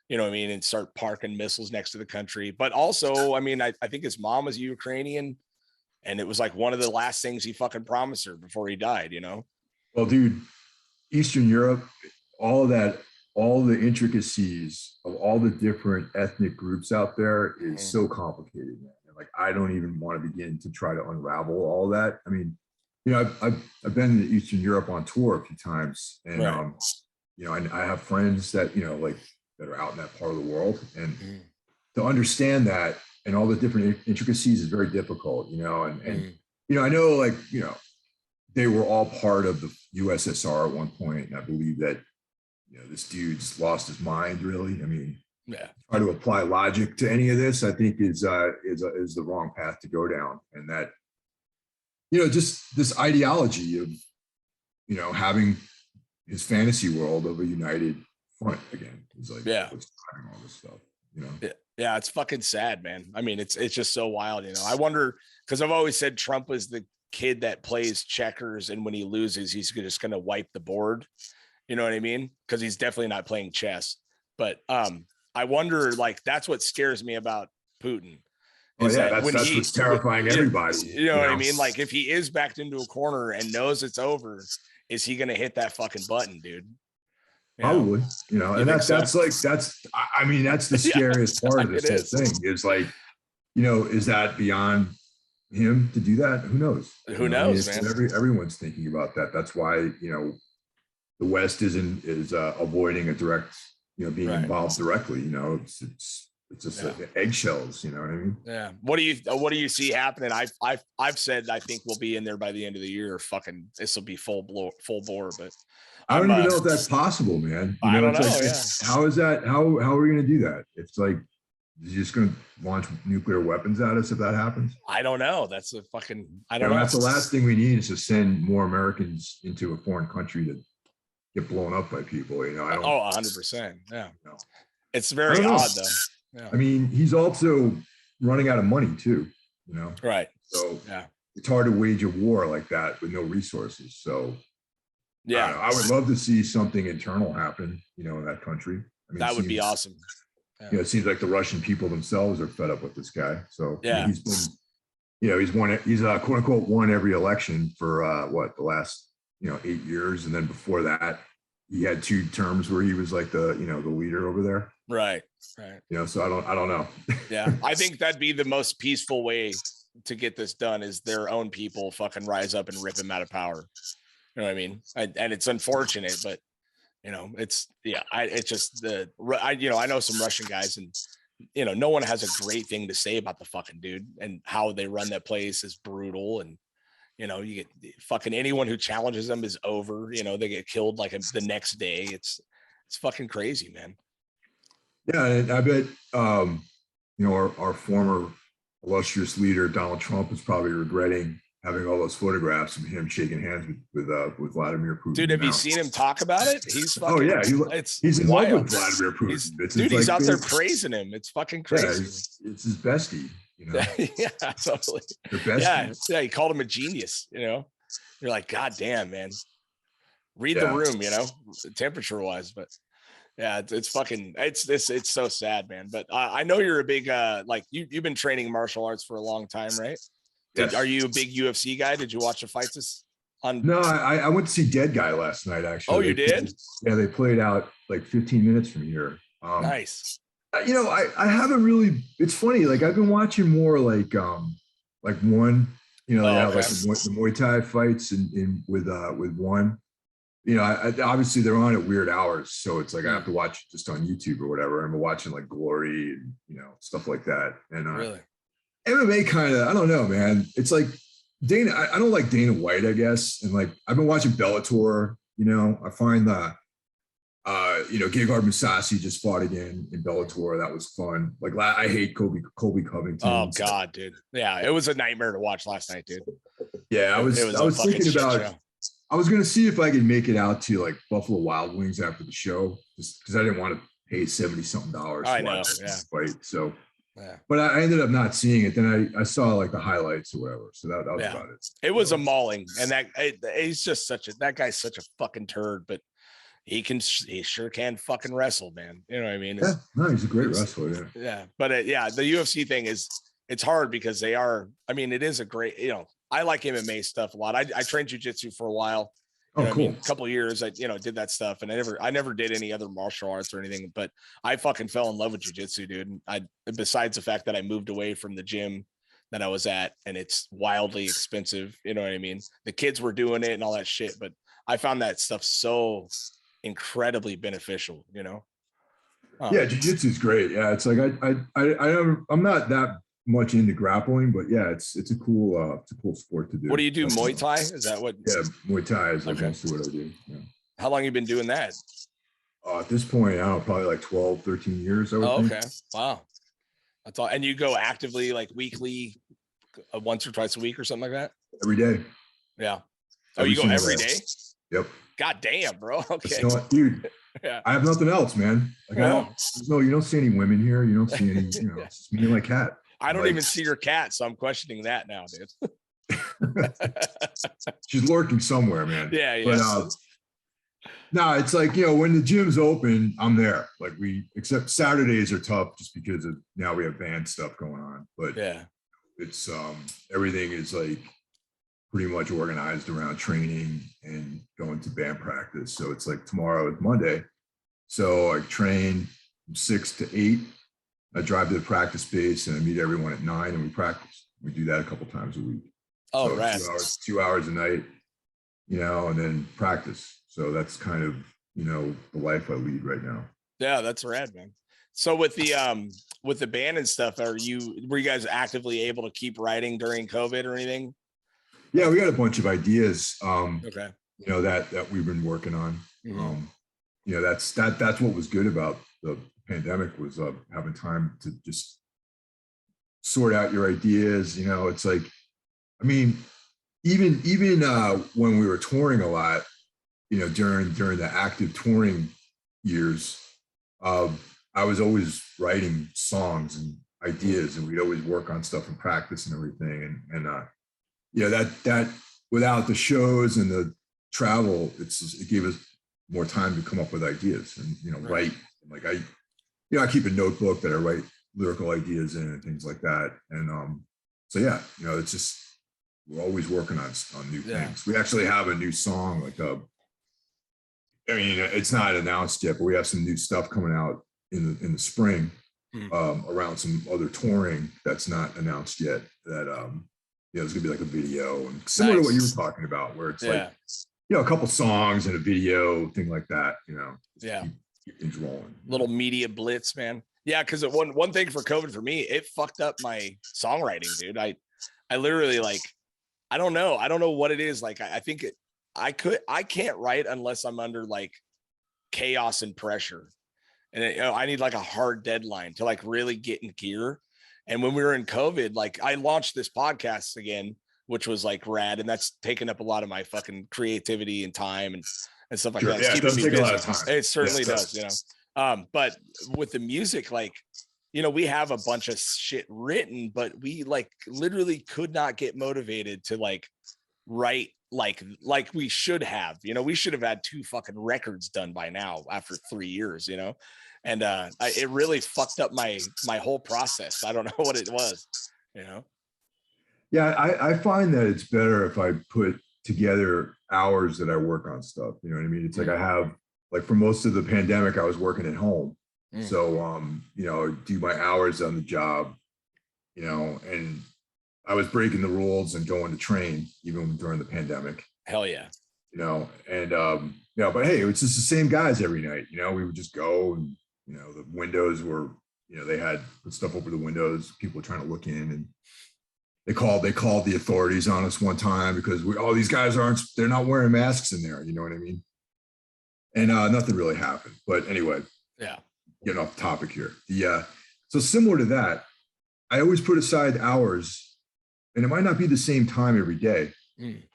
B: you know what I mean, and start parking missiles next to the country. But also, I mean, I think his mom was Ukrainian, and it was like one of the last things he fucking promised her before he died, you know?
C: Well, dude, Eastern Europe, all the intricacies of all the different ethnic groups out there is so complicated, man. Like, I don't even want to begin to try to unravel all that. I mean, you know, I've been to Eastern Europe on tour a few times, and you know, I have friends that, you know, like that are out in that part of the world, and to understand that and all the different intricacies is very difficult, you know, and you know, I know, like, you know, they were all part of the USSR at one point, and I believe that, you know, this dude's lost his mind, really. I mean, try to apply logic to any of this, I think is the wrong path to go down. And that, you know, just this ideology of, you know, having his fantasy world of a united front again is like what's driving all this stuff. you know.
B: Yeah, it's fucking sad, man. I mean, it's just so wild, you know. I wonder, because I've always said Trump was the kid that plays checkers, and when he loses, he's just gonna wipe the board. You know what I mean? Because he's definitely not playing chess. But I wonder, like, that's what scares me about Putin.
C: Oh yeah, that's what's terrifying everybody.
B: You know what I mean? Like, if he is backed into a corner and knows it's over, is he gonna hit that fucking button, dude?
C: Probably, you know, and that's I mean, that's the scariest part of this whole thing is like, you know, is that beyond him to do that? Who knows?
B: Who knows, man?
C: Everyone's thinking about that. That's why, you know, the West is avoiding a direct, you know, being involved directly. You know, it's just eggshells. You know what I mean?
B: Yeah. What do you see happening? I've said I think we'll be in there by the end of the year. Fucking, this will be full bore. But
C: I don't even know if that's possible, man. You know,
B: I don't know.
C: Like, how is that? How are we going to do that? It's like, is he just going to launch nuclear weapons at us if that happens?
B: I don't know. That's a fucking, I don't know.
C: That's the last thing we need, is to send more Americans into a foreign country to get blown up by people. You know,
B: 100%. Yeah.
C: You know,
B: it's very odd though. Yeah.
C: I mean, he's also running out of money too, you know?
B: Right.
C: So it's hard to wage a war like that with no resources. So
B: yeah,
C: I would love to see something internal happen, you know, in that country. I mean,
B: that would be awesome.
C: Yeah. You know, it seems like the Russian people themselves are fed up with this guy. So
B: yeah,
C: he's been, you know, he's quote unquote won every election for the last, you know, 8 years. And then before that, he had 2 terms where he was like the, you know, the leader over there.
B: Right.
C: You know, so I don't know.
B: Yeah. I think that'd be the most peaceful way to get this done, is their own people fucking rise up and rip him out of power. You know what I mean? And it's unfortunate, but you know, it's just I know some Russian guys, and you know, no one has a great thing to say about the fucking dude, and how they run that place is brutal. And you know, you get fucking anyone who challenges them is over. You know, they get killed like the next day. It's fucking crazy, man.
C: Yeah, and I bet you know, our former illustrious leader Donald Trump is probably regretting having all those photographs of him shaking hands with Vladimir Putin.
B: Dude, have you seen him talk about it? He's fucking,
C: he's in love with Vladimir Putin.
B: He's out there praising him. It's fucking crazy.
C: Yeah, it's his bestie. You know?
B: Yeah, totally. Yeah, he called him a genius. You know, you're like, God damn, man. Read the room, you know, temperature wise, but yeah, it's fucking, it's so sad, man. But I know you're a big like you've been training martial arts for a long time, right?
C: Yes.
B: Are you a big UFC guy? Did you watch the fights
C: No, I went to see Dead Guy last night, actually.
B: Oh, you did?
C: They played out like 15 minutes from here.
B: Nice.
C: You know, I haven't really, it's funny, like I've been watching more like One, you know, they have like the Muay Thai fights with One. You know, obviously they're on at weird hours, so it's like I have to watch it just on YouTube or whatever. I'm watching like Glory and, you know, stuff like that. And
B: really?
C: MMA kind of, I don't know, man. It's like Dana, I don't like Dana White, I guess. And like, I've been watching Bellator, you know, I find that, you know, Gegard Mousasi just fought again in Bellator. That was fun. Like, I hate Colby Covington.
B: Oh God, dude. Yeah. It was a nightmare to watch last night, dude.
C: Yeah. I was thinking about, I was going to see if I could make it out to like Buffalo Wild Wings after the show, just because I didn't want to pay $70 something.
B: I know. Yeah.
C: Fight. So, but I ended up not seeing it. Then I saw like the highlights or whatever. So that was about it.
B: It was a mauling, and he's just that guy's such a fucking turd, but he sure can fucking wrestle, man. You know what I mean?
C: Yeah, no, he's a great wrestler. Yeah.
B: Yeah. But the UFC thing it's hard because it is a great, you know, I like MMA stuff a lot. I trained jujitsu for a while.
C: Cool.
B: I mean, a couple of years, I did that stuff, and I never did any other martial arts or anything. But I fucking fell in love with jujitsu, dude. And besides the fact that I moved away from the gym that I was at, and it's wildly expensive. You know what I mean? The kids were doing it and all that shit, but I found that stuff so incredibly beneficial. You know?
C: Yeah, jujitsu is great. Yeah, it's like I'm not that much into grappling, but yeah, it's a cool sport to do.
B: What do you do? Muay Thai? Is that what?
C: Yeah, Muay Thai is like mostly what I do. Yeah.
B: How long have you been doing that?
C: At this point, I don't know, probably like 12, 13 years. I would think.
B: Okay. Wow. That's all. And you go actively, like weekly, once or twice a week or something like that?
C: Every day.
B: Yeah. Oh, you go every day?
C: Yep.
B: God damn, bro. Okay.
C: Dude,
B: Yeah.
C: I have nothing else, man. Like you don't see any women here. You don't see any, it's just me and my cat.
B: I don't
C: like,
B: even see your cat, so I'm questioning that now, dude.
C: She's lurking somewhere, man.
B: Yeah.
C: But no, it's like, when the gym's open, I'm there. Like except Saturdays are tough just because of now we have band stuff going on. But
B: yeah,
C: it's everything is like pretty much organized around training and going to band practice. So it's like tomorrow is Monday. So I train from 6 to 8. I drive to the practice space and I meet everyone at 9 and we practice. We do that a couple times a week.
B: Oh,
C: so
B: right.
C: 2 hours a night, and then practice. So that's kind of, the life I lead right now.
B: Yeah, that's rad, man. So with the band and stuff, were you guys actively able to keep writing during COVID or anything?
C: Yeah, we got a bunch of ideas.
B: Okay.
C: That we've been working on.
B: Mm-hmm.
C: That's what was good about the pandemic was having time to just sort out your ideas. It's like, I mean, even when we were touring a lot, during the active touring years, I was always writing songs and ideas, and we'd always work on stuff in practice and everything. And that without the shows and the travel, it gave us more time to come up with ideas and write. Like I keep a notebook that I write lyrical ideas in and things like that. And so yeah, it's just we're always working on new things. We actually have a new song, like it's not announced yet, but we have some new stuff coming out in the spring around some other touring that's not announced yet. That there's gonna be like a video and similar to what you were talking about, where it's like a couple songs and a video, thing like that. Keep things rolling.
B: Little media blitz, man. Yeah, because one thing for COVID for me, it fucked up my songwriting, dude. I literally I don't know what it is. Like I think I can't write unless I'm under like chaos and pressure. And I need like a hard deadline to like really get in gear. And when we were in COVID, like I launched this podcast again, which was like rad. And that's taken up a lot of my fucking creativity and time and stuff like that.
C: Yeah, it does take a lot of time.
B: It certainly does, but with the music, like, we have a bunch of shit written, but we like literally could not get motivated to like write like we should have. We should have had 2 fucking records done by now after 3 years, and it really fucked up my whole process. I don't know what it was.
C: Yeah, I find that it's better if I put together hours that I work on stuff. You know what I mean? It's like I have, like, for most of the pandemic, I was working at home. So, do my hours on the job, and I was breaking the rules and going to train even during the pandemic.
B: Hell yeah.
C: And, but hey, it's just the same guys every night. We would just go and, the windows were, they had put stuff over the windows. People were trying to look in, and they called the authorities on us one time because these guys they're not wearing masks in there. You know what I mean? And nothing really happened. But anyway,
B: yeah.
C: Getting off topic here. So similar to that, I always put aside hours, and it might not be the same time every day,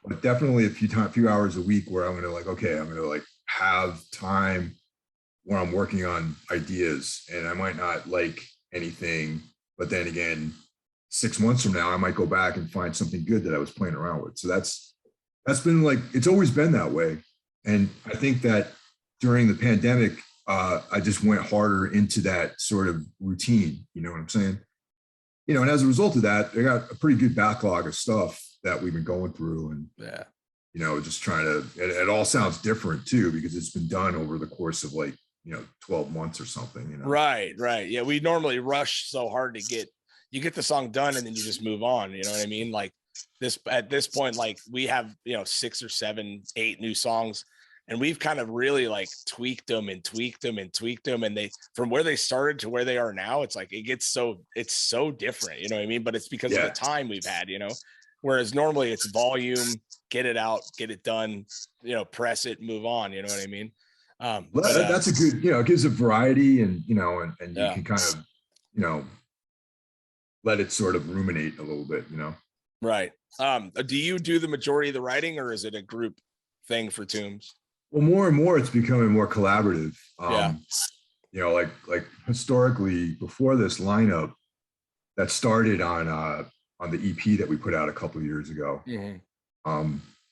C: but definitely a few hours a week where I'm gonna have time where I'm working on ideas, and I might not like anything, but then again, 6 months from now, I might go back and find something good that I was playing around with. So that's been it's always been that way. And I think that during the pandemic, I just went harder into that sort of routine. You know what I'm saying? And as a result of that, I got a pretty good backlog of stuff that we've been going through, and just trying to. It all sounds different too because it's been done over the course of 12 months or something.
B: Right. Yeah, we normally rush so hard to get the song done and then you just move on. You know what I mean? Like at this point, like we have 6 or 7, 8 new songs. And we've kind of really tweaked them, and they, from where they started to where they are now, it's like it's so different, you know what I mean? But it's because of the time we've had, whereas normally it's volume, get it out, get it done, press it, move on, you know what I mean?
C: That's a good, it gives a variety, and you can kind of, let it sort of ruminate a little bit,
B: Right. Do you do the majority of the writing, or is it a group thing for Tombs?
C: Well, more and more, it's becoming more collaborative.
B: Yeah.
C: You know, like historically, before this lineup, that started on the EP that we put out a couple of years ago.
B: Mhm.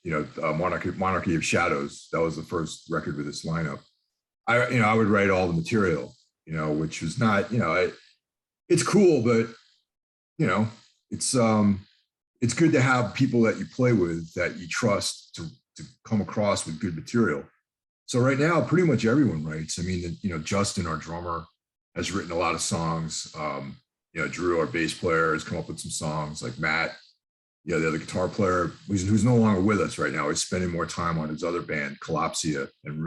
C: You know, Monarchy of Shadows. That was the first record with this lineup. I would write all the material, you know, which was not, you know, it's cool, but you know, it's good to have people that you play with that you trust to come across with good material. So right now, pretty much everyone writes. I mean, you know, Justin, our drummer, has written a lot of songs. You know, Drew, our bass player, has come up with some songs. Like Matt, you know, the other guitar player, who's no longer with us right now, is spending more time on his other band, Collapsia and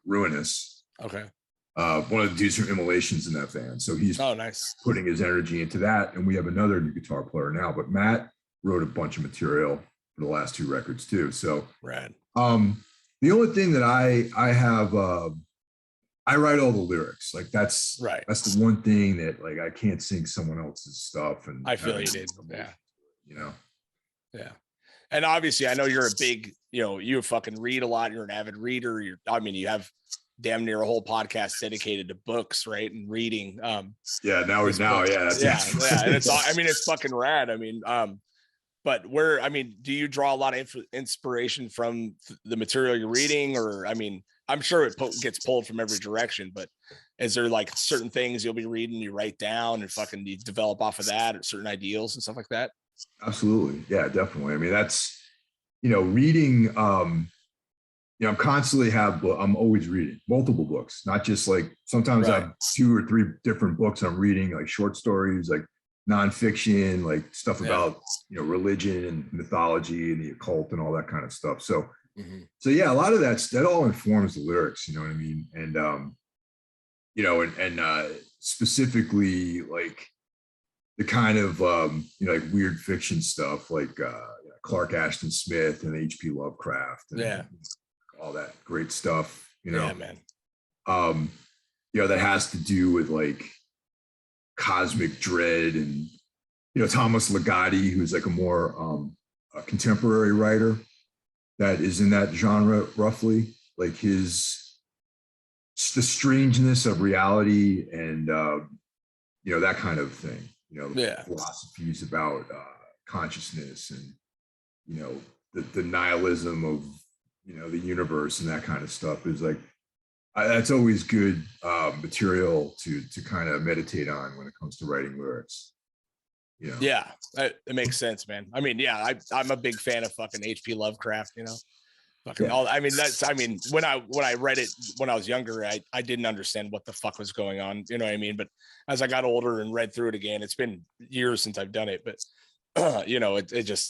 C: Ruinous.
B: Okay.
C: One of the dudes from Immolations in that band. So he's
B: nice.
C: putting his energy into that. And we have another new guitar player now, but Matt wrote a bunch of material for the last 2 records too. So
B: rad.
C: The only thing that I have, I write all the lyrics. Like that's
B: right.
C: That's the one thing that like I can't sing someone else's stuff. And
B: I feel you did. Yeah.
C: You know.
B: Yeah. And obviously, I know you're a big, you know, you fucking read a lot. You're an avid reader. You have damn near a whole podcast dedicated to books, right? And reading.
C: Yeah. And
B: it's, I mean, it's fucking rad. I mean, but do you draw a lot of inspiration from the material you're reading? Or, I mean, I'm sure it gets pulled from every direction, but is there like certain things you'll be reading, you write down and fucking you develop off of that, or certain ideals and stuff like that?
C: Absolutely. Yeah, definitely. I mean, that's, you know, reading, you know, I'm always reading multiple books, not just like sometimes I have 2 or 3 different books I'm reading, like short stories, like nonfiction, like stuff about, you know, religion and mythology and the occult and all that kind of stuff. So, so yeah, a lot of that all informs the lyrics, you know what I mean? And, you know, and specifically like the kind of, you know, like weird fiction stuff, like Clark Ashton Smith and H.P. Lovecraft and all that great stuff, you know, you know, that has to do with like cosmic dread. And, you know, Thomas Ligotti, who's like a more a contemporary writer that is in that genre roughly, like the strangeness of reality and, you know, that kind of thing, you know, philosophies about consciousness and, you know, the nihilism of, you know, the universe and that kind of stuff is like, that's always good material to kind of meditate on when it comes to writing lyrics. You know?
B: Yeah, it makes sense, man. I mean, yeah, I'm a big fan of fucking H.P. Lovecraft, you know, fucking all. I mean, when I read it when I was younger, I didn't understand what the fuck was going on, you know what I mean? But as I got older and read through it again, it's been years since I've done it, but you know, the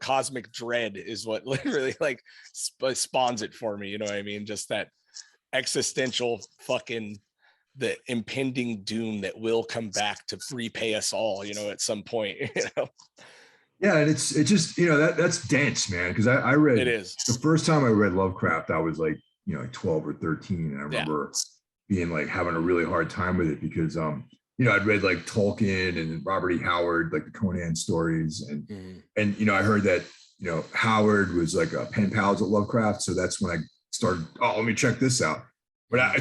B: cosmic dread is what literally like spawns it for me. You know what I mean? Just that existential fucking, the impending doom that will come back to repay us all, you know, at some point, you know?
C: Yeah. And it's just, you know, that's dense, man. Cause I read
B: it is
C: the first time I read Lovecraft, I was like, you know, like 12 or 13. And I remember being like having a really hard time with it because, you know, I'd read like Tolkien and Robert E. Howard, like the Conan stories. And, you know, I heard that, you know, Howard was like a pen pals at Lovecraft. So that's when I started, let me check this out. But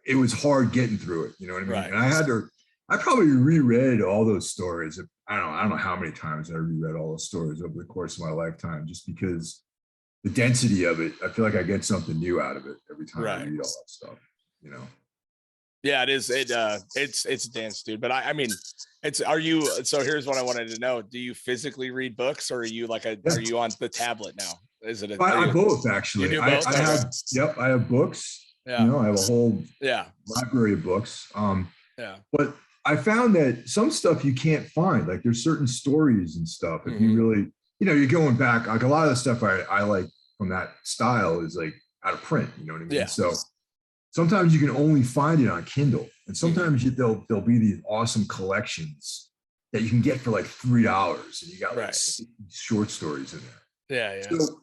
C: it was hard getting through it. You know what I mean? Right. And I probably reread all those stories. I don't know how many times I reread all those stories over the course of my lifetime, just because the density of it, I feel like I get something new out of it every time I read all that stuff, you know?
B: Yeah, it is. It's dense, dude. But I mean, so here's what I wanted to know. Do you physically read books, or are you are you on the tablet now? Is it
C: I both actually?
B: You do both?
C: I have books. Yeah. You know, I have a whole library of books. But I found that some stuff you can't find. Like there's certain stories and stuff. If you really, you know, you're going back, like a lot of the stuff I like from that style is like out of print. You know what I mean? Yeah. So sometimes you can only find it on Kindle, and sometimes there'll be these awesome collections that you can get for like $3, and you got like short stories in there. Yeah. So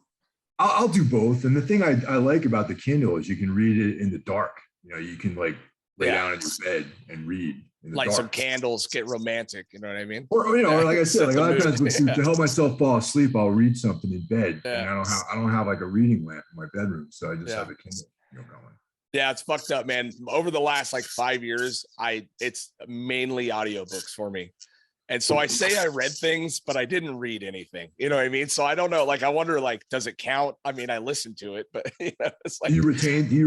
C: I'll do both. And the thing I like about the Kindle is you can read it in the dark. You know, you can like lay down in your bed and read in the
B: Light
C: dark.
B: some candles, get romantic. You know what I mean?
C: Or, you know, like I said, like a lot of times
B: Yeah.
C: to help myself fall asleep, I'll read something in bed,
B: Yeah.
C: and I don't have like a reading lamp in my bedroom, so I just
B: Yeah.
C: have a Kindle, you know, going.
B: Yeah, it's fucked up, man. Over the last like 5 years, it's mainly audiobooks for me. And so I say I read things, but I didn't read anything. You know what I mean? So I don't know. Like, I wonder, like, does it count? I mean, I listened to it, but you know, it's like,
C: Do you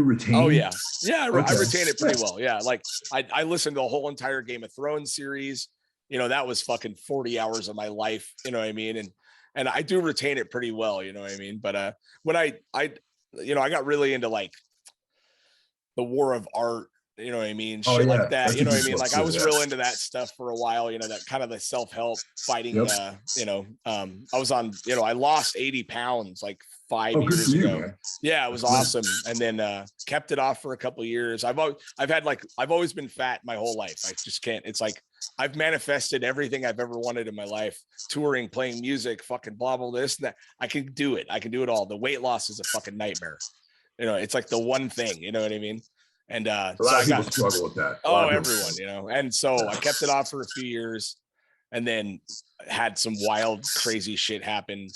C: retain?
B: oh yeah. Yeah. I
C: Okay.
B: retain it pretty well. Yeah. Like I listened to the whole entire Game of Thrones series. You know, that was fucking 40 hours of my life. You know what I mean? And I do retain it pretty well. You know what I mean? But when I got really into like the war of art, you know what I mean? Shit like that.
C: That's
B: You know
C: a
B: what I
C: good
B: mean?
C: book
B: Like
C: too,
B: I was
C: yeah.
B: real into that stuff for a while, you know, that kind of the self-help fighting,
C: Yep.
B: I was on, you know, I lost 80 pounds like 5
C: Oh, good
B: years
C: for you,
B: ago.
C: man.
B: Yeah, it was
C: That's
B: awesome. And then kept it off for a couple of years. I've always been fat my whole life. I just can't. It's like I've manifested everything I've ever wanted in my life, touring, playing music, fucking blah, blah, this and that. I can do it. I can do it all. The weight loss is a fucking nightmare. You know, it's like the one thing, you know what I mean? And
C: A lot of people struggle with that.
B: everyone, you know. And so I kept it off for a few years and then had some wild, crazy shit happen.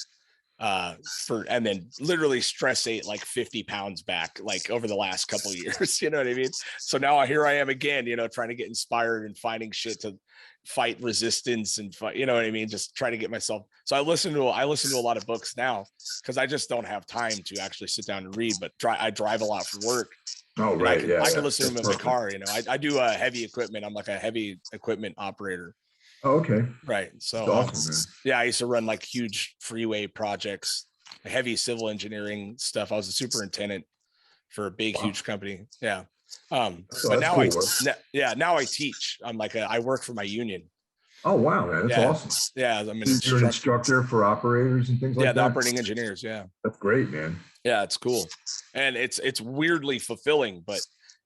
B: And then literally stress ate like 50 pounds back, like over the last couple of years, you know what I mean? So now here I am again, you know, trying to get inspired and finding shit to fight resistance and fight, you know what I mean? Just trying to get myself. So I listen to a lot of books now because I just don't have time to actually sit down and read, but I drive a lot for work.
C: Oh, right.
B: I can listen to them in
C: That's
B: my car, you know. I do heavy equipment. I'm like a heavy equipment operator.
C: Oh, okay.
B: Right. So
C: That's awesome, man.
B: yeah, I used to run like huge freeway projects, heavy civil engineering stuff. I was a superintendent for a big, huge company. Yeah. But now now I teach. I'm like I work for my union.
C: Oh, wow, man. That's awesome.
B: Yeah. I'm
C: You're an instructor for operators and things like that.
B: Yeah, the operating engineers. Yeah.
C: That's great, man.
B: Yeah, it's cool. And it's weirdly fulfilling, but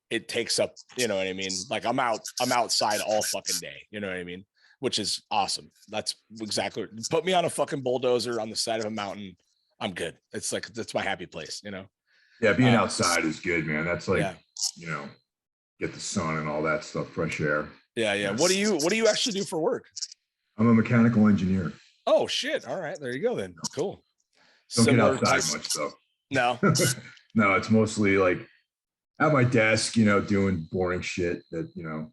B: it takes up, you know what I mean? Like I'm outside all fucking day, you know what I mean? Which is awesome. That's exactly put me on a fucking bulldozer on the side of a mountain. I'm good. It's like, that's my happy place, you know?
C: Yeah. Being outside is good, man. That's like,
B: yeah.
C: You know, get the sun and all that stuff, fresh air.
B: Yeah. Yeah. What do you actually do for work?
C: I'm a mechanical engineer.
B: Oh shit. All right. There you go then. Cool.
C: Don't get outside much though.
B: No.
C: No, it's mostly like at my desk, you know, doing boring shit that, you know,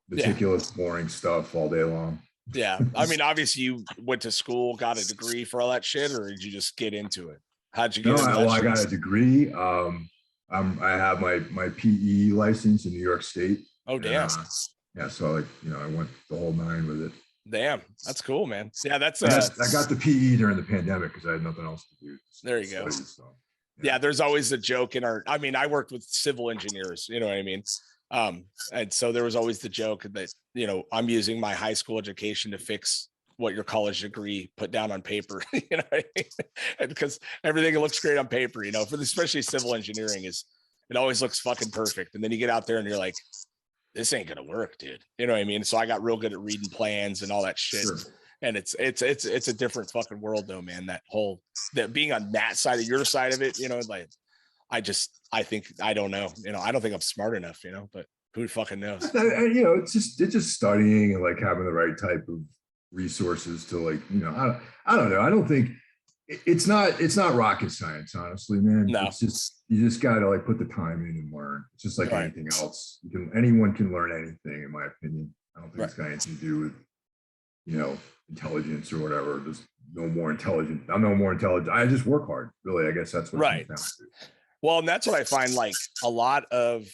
C: meticulous, boring stuff all day long.
B: Yeah. I mean, obviously you went to school, got a degree for all that shit, or did you just get into it? How'd you get into that?
C: Well, I got a degree. I have my PE license in New York State.
B: Oh, damn.
C: Yeah. So I went the whole nine with it.
B: Damn. That's cool, man. Yeah. That's
C: I got the PE during the pandemic because I had nothing else to do.
B: There you go.
C: So,
B: yeah. There's always a joke in I worked with civil engineers, you know what I mean? And so there was always the joke that, you know, I'm using my high school education to fix what your college degree put down on paper, you know what I mean? Because everything looks great on paper, you know, especially civil engineering it always looks fucking perfect. And then you get out there and you're like, this ain't going to work, dude. You know what I mean? So I got real good at reading plans and all that shit. Sure. And it's a different fucking world though, man. That being on that side of your side of it, you know, like I don't know, you know, I don't think I'm smart enough, you know, but who fucking knows?
C: You know, it's just studying and like having the right type of resources to like, you know, I don't know. I don't think it's not rocket science, honestly, man. No. It's just, you just got to like put the time in and learn. It's just like anything else. Anyone can learn anything, in my opinion. I don't think it's got anything to do with, you know, intelligence or whatever. Just no more intelligent. I'm no more intelligent. I just work hard. Really, I guess that's what it comes down to.
B: Well, and that's what I find, like a lot of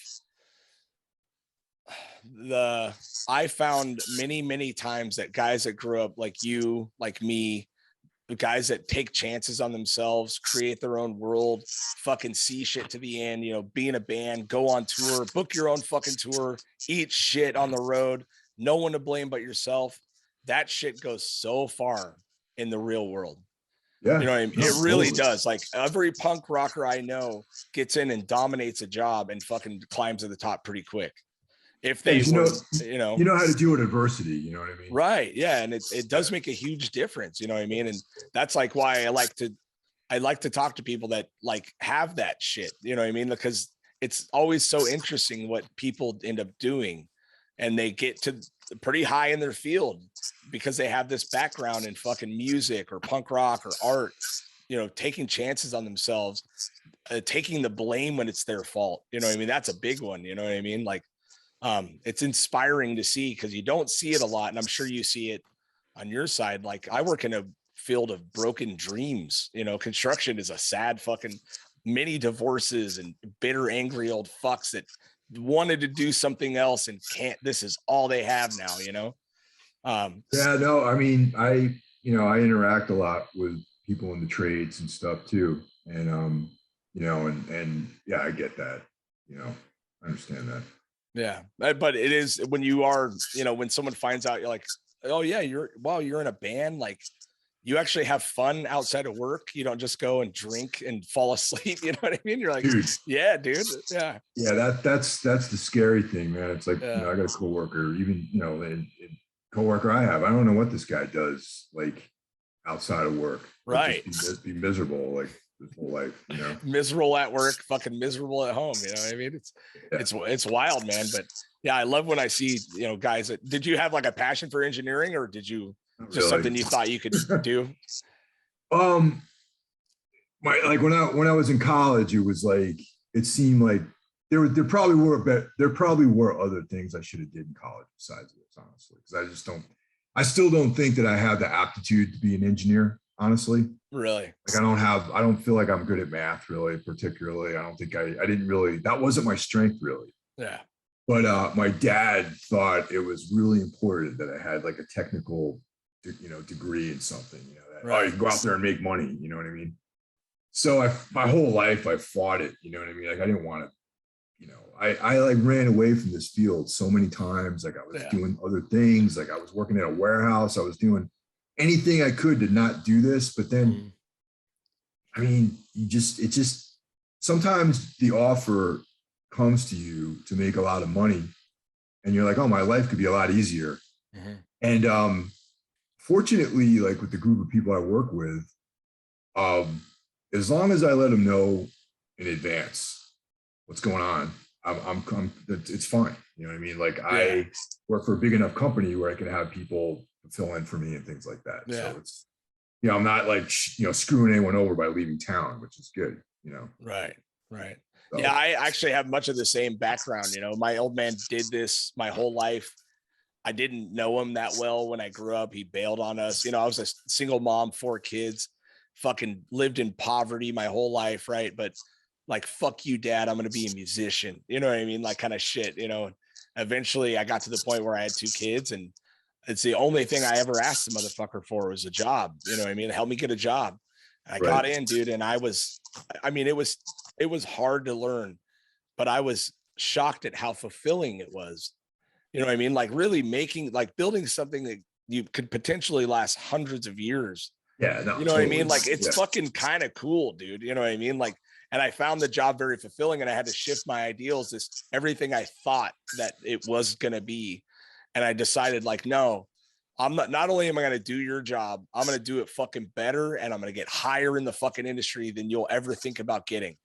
B: I found many times that guys that grew up like you, like me, the guys that take chances on themselves, create their own world, fucking see shit to the end, you know, be in a band, go on tour, book your own fucking tour, eat shit on the road, no one to blame but yourself. That shit goes so far in the real world. Yeah, you know what I mean? It really does. Like every punk rocker I know gets in and dominates a job and fucking climbs to the top pretty quick. If they, you know
C: how to deal with adversity, you know what I mean?
B: Right. Yeah. And it does make a huge difference. You know what I mean? And that's like why I like to talk to people that like have that shit, you know what I mean? Because it's always so interesting what people end up doing, and they get to pretty high in their field because they have this background in fucking music or punk rock or art, you know, taking chances on themselves, taking the blame when it's their fault. You know what I mean? That's a big one. You know what I mean? Like, it's inspiring to see, because you don't see it a lot. And I'm sure you see it on your side. Like, I work in a field of broken dreams. You know, construction is a sad fucking, many divorces and bitter, angry old fucks that wanted to do something else and can't. This is all they have now, you know?
C: Yeah, no, I mean, I interact a lot with people in the trades and stuff too. And, you know, and yeah, I get that, you know, I understand that.
B: Yeah. But it is when you are, you know, when someone finds out, you're like, oh yeah, you're in a band. Like, you actually have fun outside of work. You don't just go and drink and fall asleep. You know what I mean? You're like, dude, yeah, dude. Yeah.
C: Yeah. That's the scary thing, man. It's like, you know, I got a coworker, even, you know, and coworker I don't know what this guy does, like, outside of work.
B: Right.
C: Just be miserable, like, his whole life, you know,
B: miserable at work, fucking miserable at home. You know what I mean? It's wild, man. But yeah, I love when I see, you know, guys that, did you have like a passion for engineering, or did you just something you thought you could do?
C: Like when I was in college, it was like, it seemed like there probably were other things I should have did in college besides this, honestly, because I still don't think that I have the aptitude to be an engineer, honestly.
B: Really?
C: Like, I don't feel like I'm good at math, really, particularly. I don't think I didn't really, that wasn't my strength, really.
B: Yeah.
C: But my dad thought it was really important that I had like a technical, you know, degree in something, you know, that, right, you can go out there and make money, you know what I mean? So my whole life I fought it, you know what I mean? Like, I didn't want to, you know, I like ran away from this field so many times. Like, I was doing other things. Like, I was working at a warehouse. I was doing anything I could to not do this. But then, I mean, it just, sometimes the offer comes to you to make a lot of money and you're like, oh, my life could be a lot easier. Mm-hmm. And fortunately, like, with the group of people I work with, as long as I let them know in advance what's going on, it's fine. You know what I mean? Like, I work for a big enough company where I can have people fill in for me and things like that. Yeah. So it's, you know, I'm not like, you know, screwing anyone over by leaving town, which is good, you know?
B: Right. So, yeah. I actually have much of the same background. You know, my old man did this my whole life. I didn't know him that well when I grew up. He bailed on us. You know, I was a single mom, 4 kids, fucking lived in poverty my whole life. Right. But like, fuck you, dad, I'm going to be a musician. You know what I mean? Like, kind of shit, you know. Eventually I got to the point where I had 2 kids, and it's the only thing I ever asked the motherfucker for was a job. You know what I mean? Help me get a job. And I got in, dude. And it was hard to learn, but I was shocked at how fulfilling it was. You know what I mean? Like, really building something that you could potentially last hundreds of years.
C: Yeah. No,
B: you know what I mean? Like, it's fucking kind of cool, dude. You know what I mean? Like, and I found the job very fulfilling, and I had to shift my ideals, everything I thought that it was going to be. And I decided, like, no, I'm not only am I going to do your job, I'm going to do it fucking better. And I'm going to get higher in the fucking industry than you'll ever think about getting.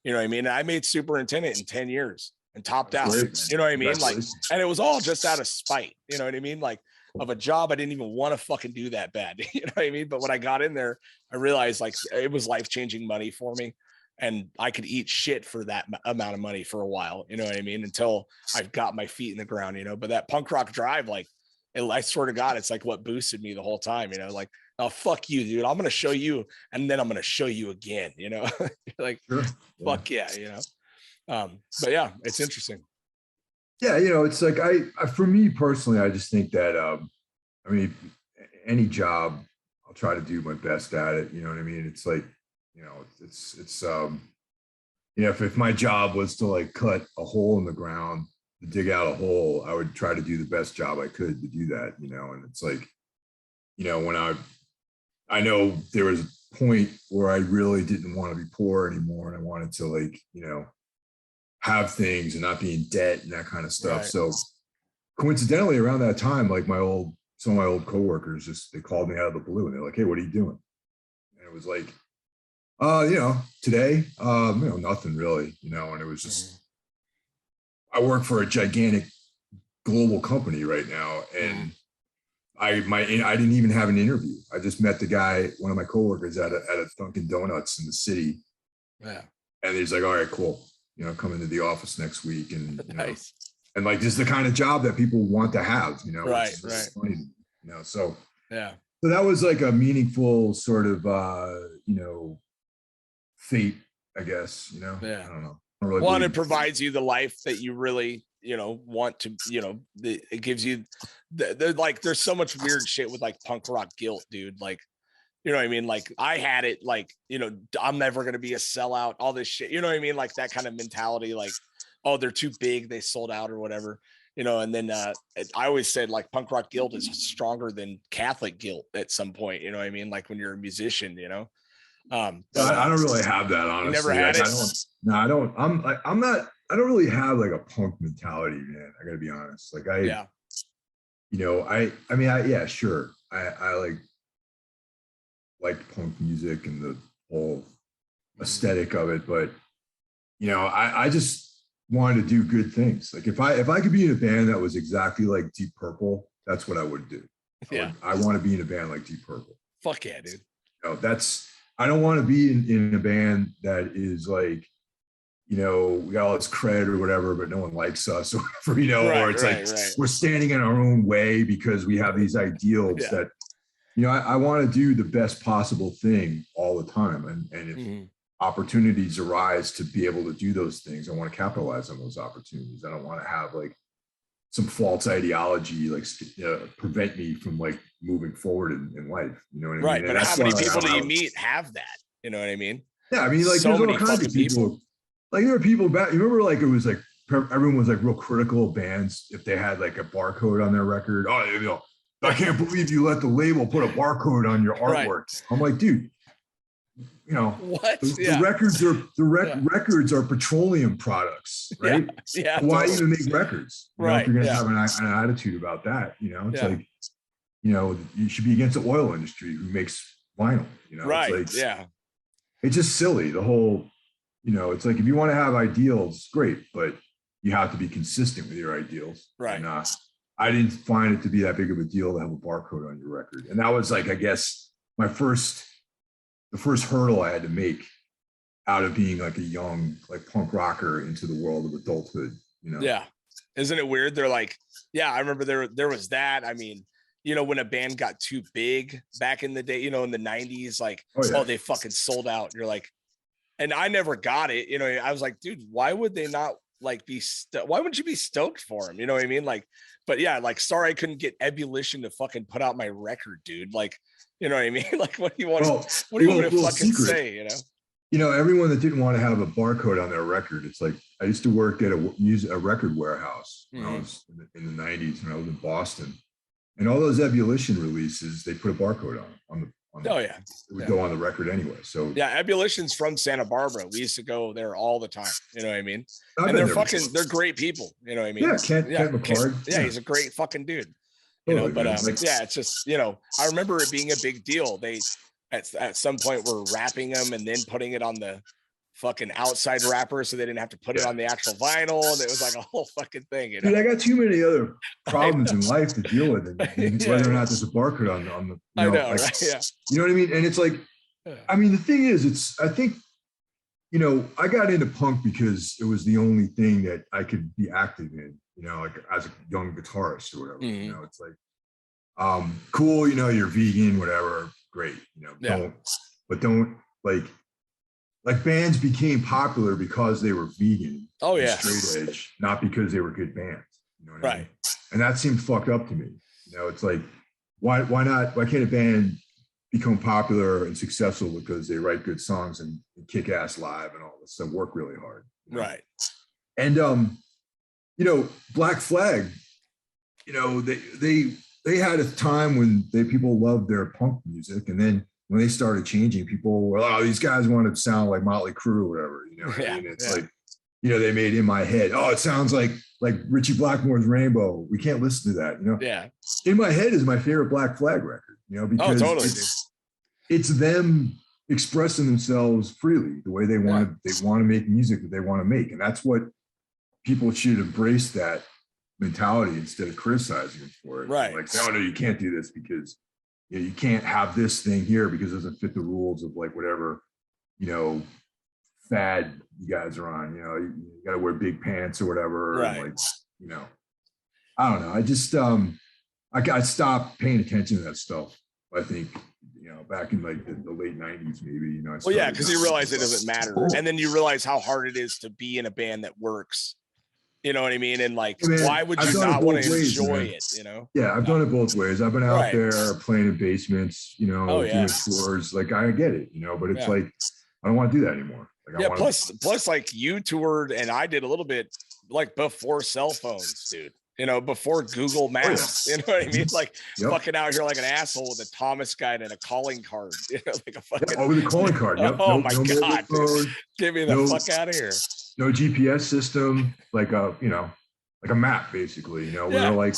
B: You know what I mean? And I made superintendent in 10 years and topped out, you know what I mean? Like, and it was all just out of spite, you know what I mean? Like, of a job I didn't even want to fucking do that bad. You know what I mean? But when I got in there, I realized, like, it was life-changing money for me. And I could eat shit for that amount of money for a while, you know what I mean? Until I've got my feet in the ground, you know. But that punk rock drive, like, I swear to God, it's like what boosted me the whole time, you know. Like, oh, fuck you, dude, I'm gonna show you, and then I'm gonna show you again, you know. Like, sure. Fuck yeah, you know. But yeah, it's interesting.
C: Yeah, you know, it's like I for me personally, I just think that I mean, any job, I'll try to do my best at it, you know what I mean? It's like, you know, it's you know, if my job was to like cut a hole in the ground, to dig out a hole, I would try to do the best job I could to do that, you know. And it's like, you know, when I know there was a point where I really didn't want to be poor anymore, and I wanted to, like, you know, have things and not be in debt and that kind of stuff. Right. So coincidentally, around that time, like, some of my old coworkers they called me out of the blue, and they're like, hey, what are you doing? And it was like, you know, today, you know, nothing really, you know. And it was just, I work for a gigantic global company right now, and I didn't even have an interview. I just met the guy, one of my coworkers at a Dunkin' Donuts in the city.
B: Yeah.
C: And he's like, all right, cool. You know, come into the office next week. And you know,
B: Nice.
C: and like, this is the kind of job that people want to have, you know,
B: Right.
C: funny, you know, so
B: yeah.
C: So that was like a meaningful sort of, you know, fate, I guess, you know.
B: Yeah.
C: I don't know. I don't really
B: One,
C: believe
B: it provides you the life that you really, you know, want to, you know, it gives you like, there's so much weird shit with like punk rock guilt, dude. Like, you know what I mean? Like I had it like, you know, I'm never going to be a sellout, all this shit. You know what I mean? Like that kind of mentality, like, oh, they're too big, they sold out or whatever, you know. And then I always said like punk rock guilt is stronger than Catholic guilt at some point. You know what I mean? Like when you're a musician, you know.
C: I don't really have that, honestly.
B: You never had
C: like,
B: it?
C: I don't. I don't really have like a punk mentality, man. I gotta be honest. Like you know, yeah, sure. I like punk music and the whole aesthetic of it, but you know, I just wanted to do good things. Like if I could be in a band that was exactly like Deep Purple, that's what I would do. I want to be in a band like Deep Purple.
B: Fuck yeah, dude.
C: You know, I don't want to be in a band that is like, you know, we got all this cred or whatever, but no one likes us or whatever, you know, or it's we're standing in our own way because we have these ideals that, you know, I want to do the best possible thing all the time. And if opportunities arise to be able to do those things, I want to capitalize on those opportunities. I don't want to have like some false ideology, like prevent me from like moving forward in life. You know what I mean?
B: Right. But how many people do you meet have that? You know what I mean?
C: Yeah. I mean, like
B: so
C: there's all kinds of people. Like there were people back, you remember like it was like everyone was like real critical of bands if they had like a barcode on their record. Oh, you know, I can't believe you let the label put a barcode on your artwork. Right. I'm like, dude, you know,
B: what?
C: The records are petroleum products, right?
B: Yeah.
C: Why even make records? You know, if you're gonna have an attitude about that, you know, it's like, you know, you should be against the oil industry who makes vinyl. You know,
B: it's like,
C: it's just silly. The whole, you know, it's like if you want to have ideals, great, but you have to be consistent with your ideals.
B: Right.
C: And, I didn't find it to be that big of a deal to have a barcode on your record. And that was like, I guess, the first hurdle I had to make out of being like a young, like punk rocker into the world of adulthood, you know?
B: Yeah. Isn't it weird? They're like, yeah, I remember there was that. I mean, you know, when a band got too big back in the day, you know, in the 90s, like, oh, they fucking sold out. And you're like, and I never got it. You know, I was like, dude, why would they not like why wouldn't you be stoked for them? You know what I mean? Like, but yeah, like, sorry, I couldn't get Ebullition to fucking put out my record, dude. Like, you know what I mean? Like, what do you want? What do you want to fucking say?
C: You know, everyone that didn't want to have a barcode on their record, it's like I used to work at a record warehouse when I was in the 90s when I was in Boston, and all those Ebullition releases, they put a barcode on the. It would go on the record anyway. So
B: yeah, Ebullition's from Santa Barbara. We used to go there all the time. You know what I mean? And they're great people. You know what I mean?
C: Yeah, Kent McCard.
B: He's a great fucking dude. You know, but it's just, you know, I remember it being a big deal. They at some point were wrapping them and then putting it on the fucking outside wrapper so they didn't have to put it on the actual vinyl, and it was like a whole fucking thing. You know?
C: Dude, I got too many other problems in life to deal with, and whether or not there's a barcode on the. You know, right? Yeah. You know what I mean? And it's like, I mean, the thing is, I think, you know, I got into punk because it was the only thing that I could be active in. You know, like as a young guitarist or whatever. You know, it's like, cool. You know, you're vegan, whatever, great. You know, don't like bands became popular because they were vegan.
B: Oh yeah,
C: straight edge, not because they were good bands. You know what I mean? And that seemed fucked up to me. You know, it's like, why not? Why can't a band become popular and successful because they write good songs and kick ass live and all this stuff, work really hard? You know?
B: Right.
C: And you know, Black Flag, you know, they had a time when people loved their punk music, and then when they started changing, people were, oh, these guys want to sound like Motley Crue or whatever, you know what I mean? It's like, you know, they made In My Head, oh, it sounds like Richie Blackmore's Rainbow. We can't listen to that, you know?
B: Yeah.
C: In My Head is my favorite Black Flag record, you know, because it's them expressing themselves freely the way they want to make music that they want to make. And that's what people should embrace that mentality instead of criticizing them for it.
B: Right.
C: Like, oh no, you can't do this because you can't have this thing here because it doesn't fit the rules of like whatever, fad you guys are on. You got to wear big pants or whatever.
B: Right.
C: And like, I don't know. I just I stopped paying attention to that stuff. I think back in like the late 90s, maybe.
B: Well, yeah, because you realize it doesn't matter, and then you realize how hard it is to be in a band that works. You know what I mean? And like, why would you not want to enjoy it?
C: Yeah, I've done it both ways. I've been out there playing in basements, doing tours. Like, I get it, but it's like I don't want to do that anymore. Like,
B: plus, like you toured and I did a little bit like before cell phones, dude. Before Google Maps, you know what I mean? Like fucking out here like an asshole with a Thomas guide and a calling card, like a fucking
C: with a calling card. Yep.
B: Oh my God, get me the fuck out of here.
C: No GPS system, like a map, basically. We're like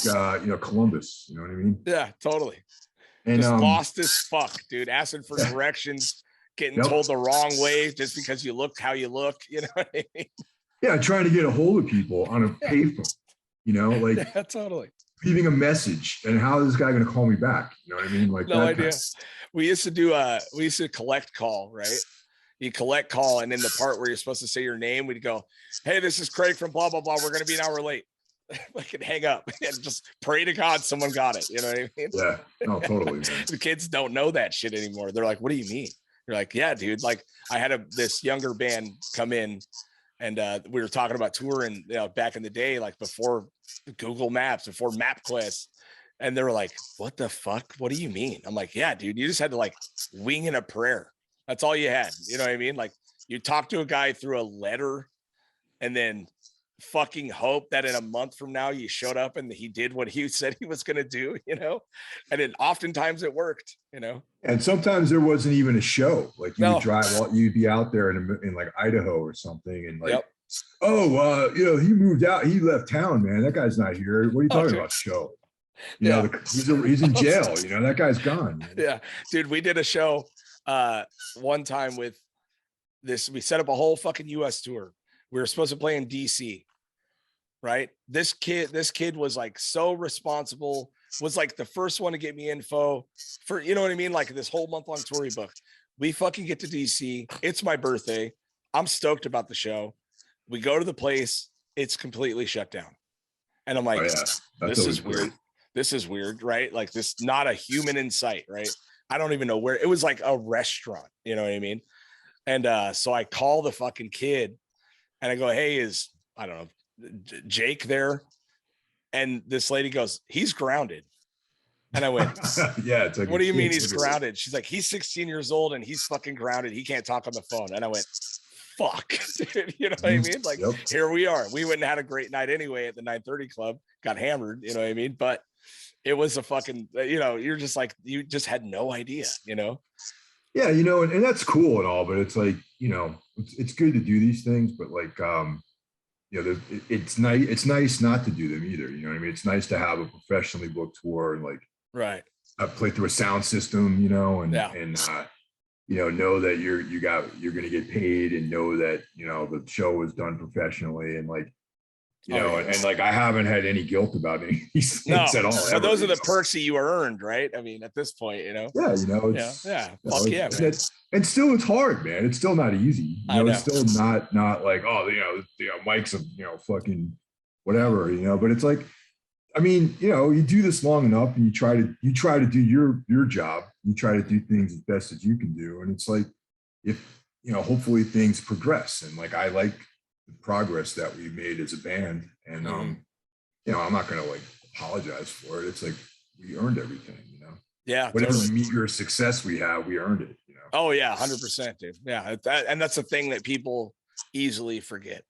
C: Columbus, you know what I mean?
B: Yeah, totally. And just lost as fuck, dude. Asking for directions, getting told the wrong way just because you look how you look, you know what I mean?
C: Yeah, trying to get a hold of people on a payphone.
B: Yeah, totally.
C: Leaving a message, and how is this guy going to call me back? You know what I mean? Like,
B: no idea. We used to collect call, right? You collect call, and in the part where you're supposed to say your name, we'd go, "Hey, this is Craig from blah blah blah. We're going to be an hour late." Like, and hang up and just pray to God someone got it. You know what I mean?
C: Yeah. No, totally. Man.
B: The kids don't know that shit anymore. They're like, "What do you mean?" You're like, "Yeah, dude." Like, I had this younger band come in. And we were talking about touring, back in the day, like before Google Maps, before MapQuest. And they were like, "What the fuck? What do you mean?" I'm like, "Yeah, dude, you just had to like wing in a prayer. That's all you had." You know what I mean? Like, you talk to a guy through a letter and then fucking hope that in a month from now you showed up and he did what he said he was going to do, and then oftentimes it worked,
C: and sometimes there wasn't even a show. Like, would drive out, you'd be out there in like Idaho or something, and like, he moved out, he left town, man, that guy's not here. What are you talking about? Show, he's in jail, that guy's gone, man.
B: Yeah, dude, we did a show one time with this. We set up a whole fucking US tour. We were supposed to play in DC, right? This kid was like so responsible, was like the first one to get me info for, you know what I mean? Like this whole month-long tour he booked. We fucking get to DC. It's my birthday. I'm stoked about the show. We go to the place. It's completely shut down. And I'm like, this is weird. This is weird, right? Like, this, not a human in sight, right? I don't even know where. It was like a restaurant, you know what I mean? And so I call the fucking kid and I go, "Hey, is, I don't know, Jake there?" And this lady goes, "He's grounded." And I went,
C: "Yeah, it's like,
B: what do you mean he's grounded?" She's like, "He's 16 years old and he's fucking grounded. He can't talk on the phone." And I went, fuck, dude, you know what I mean? Like, here we are. We went and had a great night anyway at the 9:30 club, got hammered, you know what I mean? But it was a fucking, you're just like, you just had no idea,
C: Yeah, and that's cool and all, but it's like, it's good to do these things, but like, it's nice. It's nice not to do them either. You know what I mean? It's nice to have a professionally booked tour and like,
B: right.
C: Play through a sound system, and know that you're going to get paid, and know that the show was done professionally, and like, and like, I haven't had any guilt about any of these things at all.
B: So those are the perks that you earned, right? I mean, at this point,
C: it's,
B: fuck yeah, man.
C: And still, it's hard, man. It's still not easy. It's still not like, Mike's a, fucking whatever, but it's like, I mean, you do this long enough and you try to do your job. You try to do things as best as you can do. And it's like, if, hopefully things progress. And like, I like the progress that we made as a band. And, I'm not going to like apologize for it. It's like, we earned everything,
B: Yeah.
C: Whatever meager success we have, we earned it,
B: Oh yeah. 100%, dude. Yeah. And that's the thing that people easily forget,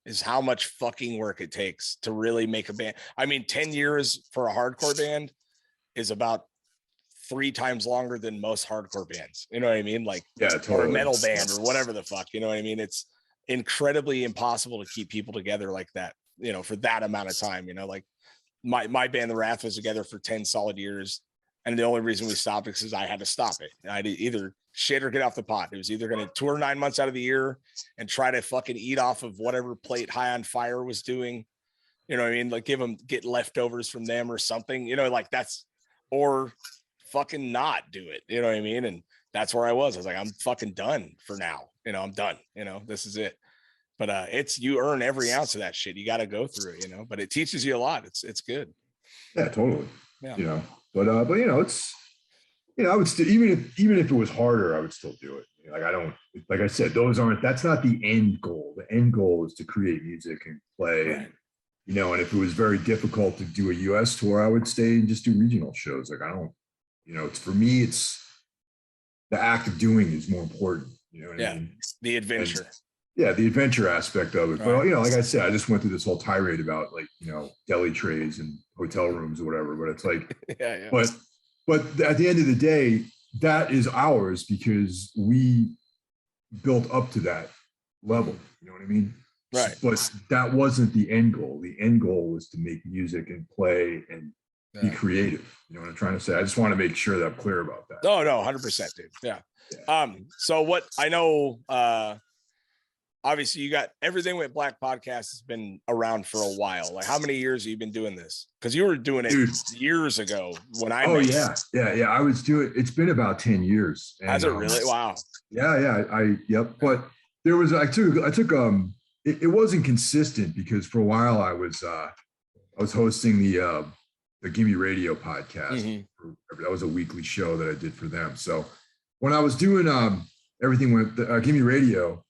B: is how much fucking work it takes to really make a band. I mean, 10 years for a hardcore band is about 3 times longer than most hardcore bands. You know what I mean? Like,
C: totally.
B: Or a metal band or whatever the fuck, you know what I mean? It's incredibly impossible to keep people together like that, for that amount of time, like my band, The Wrath, was together for 10 solid years. And the only reason we stopped is because I had to stop it. I had to either shit or get off the pot. It was either going to tour 9 months out of the year and try to fucking eat off of whatever plate High on Fire was doing. You know what I mean? Like get leftovers from them or something, you know, like that's, or fucking not do it. You know what I mean? And that's where I was. I was like, I'm fucking done for now. You know, I'm done. You know, this is it. But it's, you earn every ounce of that shit. You got to go through it, you know, but it teaches you a lot. It's good.
C: Yeah, totally.
B: Yeah.
C: You know, but you know, it's, you know, I would still, even if it was harder, I would still do it. You know, like I don't, like I said, that's not the end goal. The end goal is to create music and play.
B: Right.
C: You know, and if it was very difficult to do a US tour, I would stay and just do regional shows. Like I don't, you know, it's, for me, it's the act of doing is more important. You know what I mean?
B: The adventure.
C: And, yeah, the adventure aspect of it. Right. But you know, like I said, I just went through this whole tirade about like, you know, deli trays and hotel rooms or whatever. But it's like,
B: yeah.
C: But at the end of the day, that is ours because we built up to that level. You know what I mean?
B: Right.
C: But that wasn't the end goal. The end goal was to make music and play and be creative. You know what I'm trying to say? I just want to make sure that I'm clear about that.
B: No, 100%, dude. Yeah. So what I know, obviously you got Everything Went Black podcast has been around for a while. Like how many years have you been doing this? Because you were doing it years ago when I met you.
C: Yeah. I was doing, it's been about 10 years. And,
B: has it really? Wow.
C: Yeah. Yep. But there was, I took it wasn't consistent because for a while I was hosting the Gimme Radio podcast. Mm-hmm. That was a weekly show that I did for them. So when I was doing Everything Went Gimme Radio,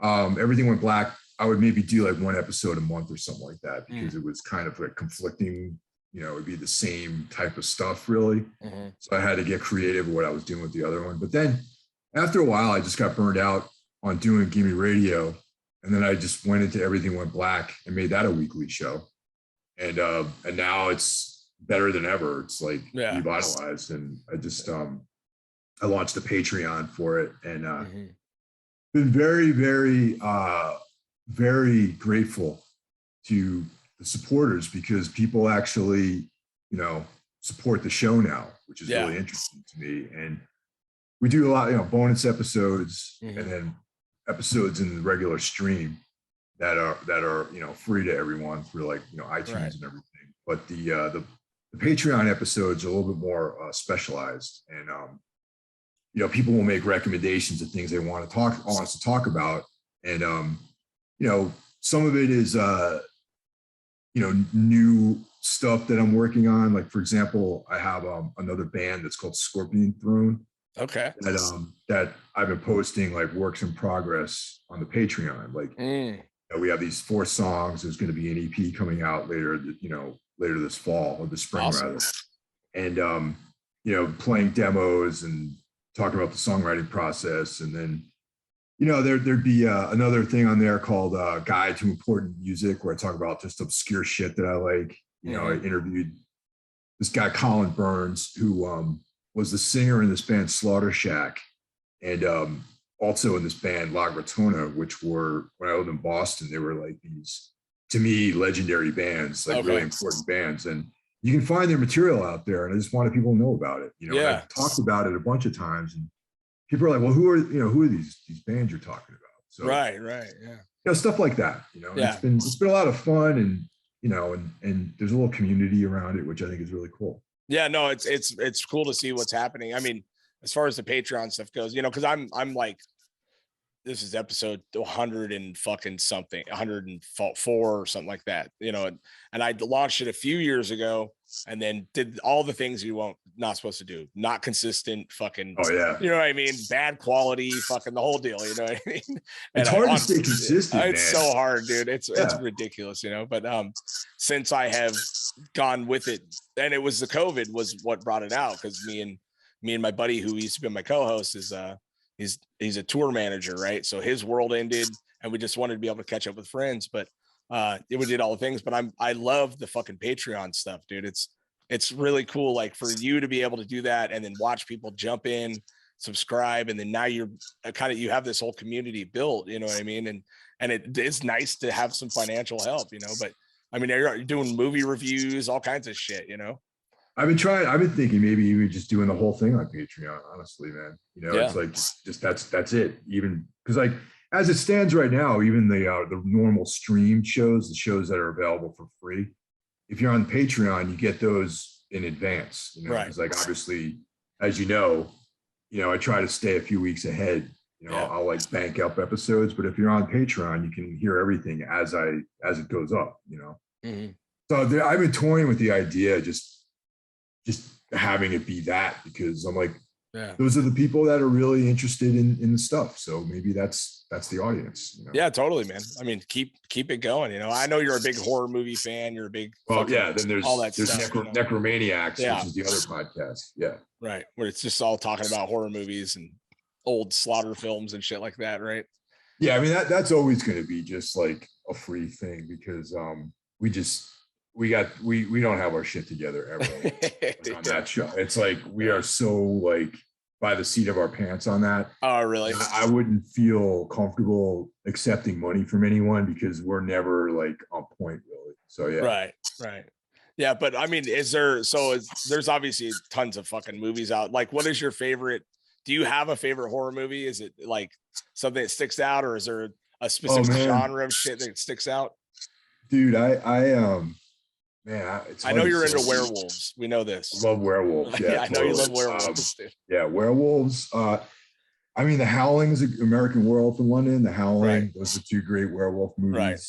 C: Everything Went Black, I would maybe do like one episode a month or something like that because it was kind of like conflicting. You know, it'd be the same type of stuff really. Mm-hmm. So I had to get creative with what I was doing with the other one. But then after a while, I just got burned out on doing Gimme Radio. And then I just went into Everything Went Black and made that a weekly show. And now it's better than ever. It's like revitalized. And I just, I launched a Patreon for it and been very, very, very grateful to the supporters because people actually, you know, support the show now, which is really interesting to me. And we do a lot, you know, bonus episodes and then episodes in the regular stream that are you know free to everyone through like you know iTunes and everything. But the Patreon episodes are a little bit more specialized, and you know people will make recommendations of things they want us to talk about, and you know some of it is you know new stuff that I'm working on. Like for example, I have another band that's called Scorpion Throne.
B: Okay.
C: That I've been posting like works in progress on the Patreon. Like you know, we have these 4 songs. There's going to be an EP coming out later this fall or the spring rather. And you know, playing demos and talking about the songwriting process. And then, you know, there'd be another thing on there called Guide to Important Music, where I talk about just obscure shit that I like. You know, I interviewed this guy, Colin Burns, who was the singer in this band Slaughter Shack, and also in this band La Gratona, which were, when I lived in Boston, they were like these, to me, legendary bands, like really important bands. And you can find their material out there, and I just wanted people to know about it. You know, I've talked about it a bunch of times, and people are like, "Well, who are these bands you're talking about?" So
B: right,
C: you know, stuff like that. You know, it's been a lot of fun, and you know, and there's a little community around it, which I think is really cool.
B: Yeah, no, it's cool to see what's happening. I mean, as far as the Patreon stuff goes, you know, because I'm like, this is episode 100 and fucking something, 104 or something like that, you know, and I launched it a few years ago and then did all the things you not supposed to do, not consistent, fucking, you know what I mean? Bad quality, fucking the whole deal, you know what I mean? And
C: it's hard to stay consistent.
B: It's so hard, dude. It's ridiculous, you know, but since I have gone with it, and it was the COVID was what brought it out, because me and my buddy who used to be my co-host is he's a tour manager, right? So his world ended and we just wanted to be able to catch up with friends, but we did all the things. But I love the fucking Patreon stuff, dude. It's really cool, like for you to be able to do that and then watch people jump in, subscribe, and then now you're you have this whole community built, you know what I mean? And it is nice to have some financial help, you know. But I mean, you're doing movie reviews, all kinds of shit, you know.
C: I've been thinking maybe even just doing the whole thing on Patreon, honestly, man. It's like just that's it. Even because like as it stands right now, even the normal streamed shows, the shows that are available for free, if you're on Patreon, you get those in advance.
B: Right.
C: Because like obviously, as I try to stay a few weeks ahead. I'll like bank up episodes, but if you're on Patreon, you can hear everything as it goes up.
B: Mm-hmm.
C: So I've been toying with the idea, just having it be that, because I'm like, those are the people that are really interested in the stuff. So maybe that's the audience.
B: Yeah, totally, man. I mean, keep it going. I know you're a big horror movie fan. You're a big
C: then there's
B: all that stuff.
C: Necromaniacs, which is the other podcast. Yeah.
B: Right. Where it's just all talking about horror movies and old slaughter films and shit like that, right?
C: Yeah, I mean that's always going to be just like a free thing, because we don't have our shit together ever on that show. It's like we are so like by the seat of our pants on that.
B: Oh, really?
C: I wouldn't feel comfortable accepting money from anyone, because we're never like on point, really. So yeah.
B: Right. Yeah, but I mean, there's obviously tons of fucking movies out. Like, what is your favorite? Do you have a favorite horror movie? Is it like something that sticks out, or is there a specific genre of shit that sticks out?
C: Dude, I
B: know you're into werewolves. We know this.
C: I love werewolves. Yeah,
B: I know you love werewolves.
C: Yeah, werewolves. I mean, The Howling is an American Werewolf in London. The Howling. Right. Those are two great werewolf movies. Right.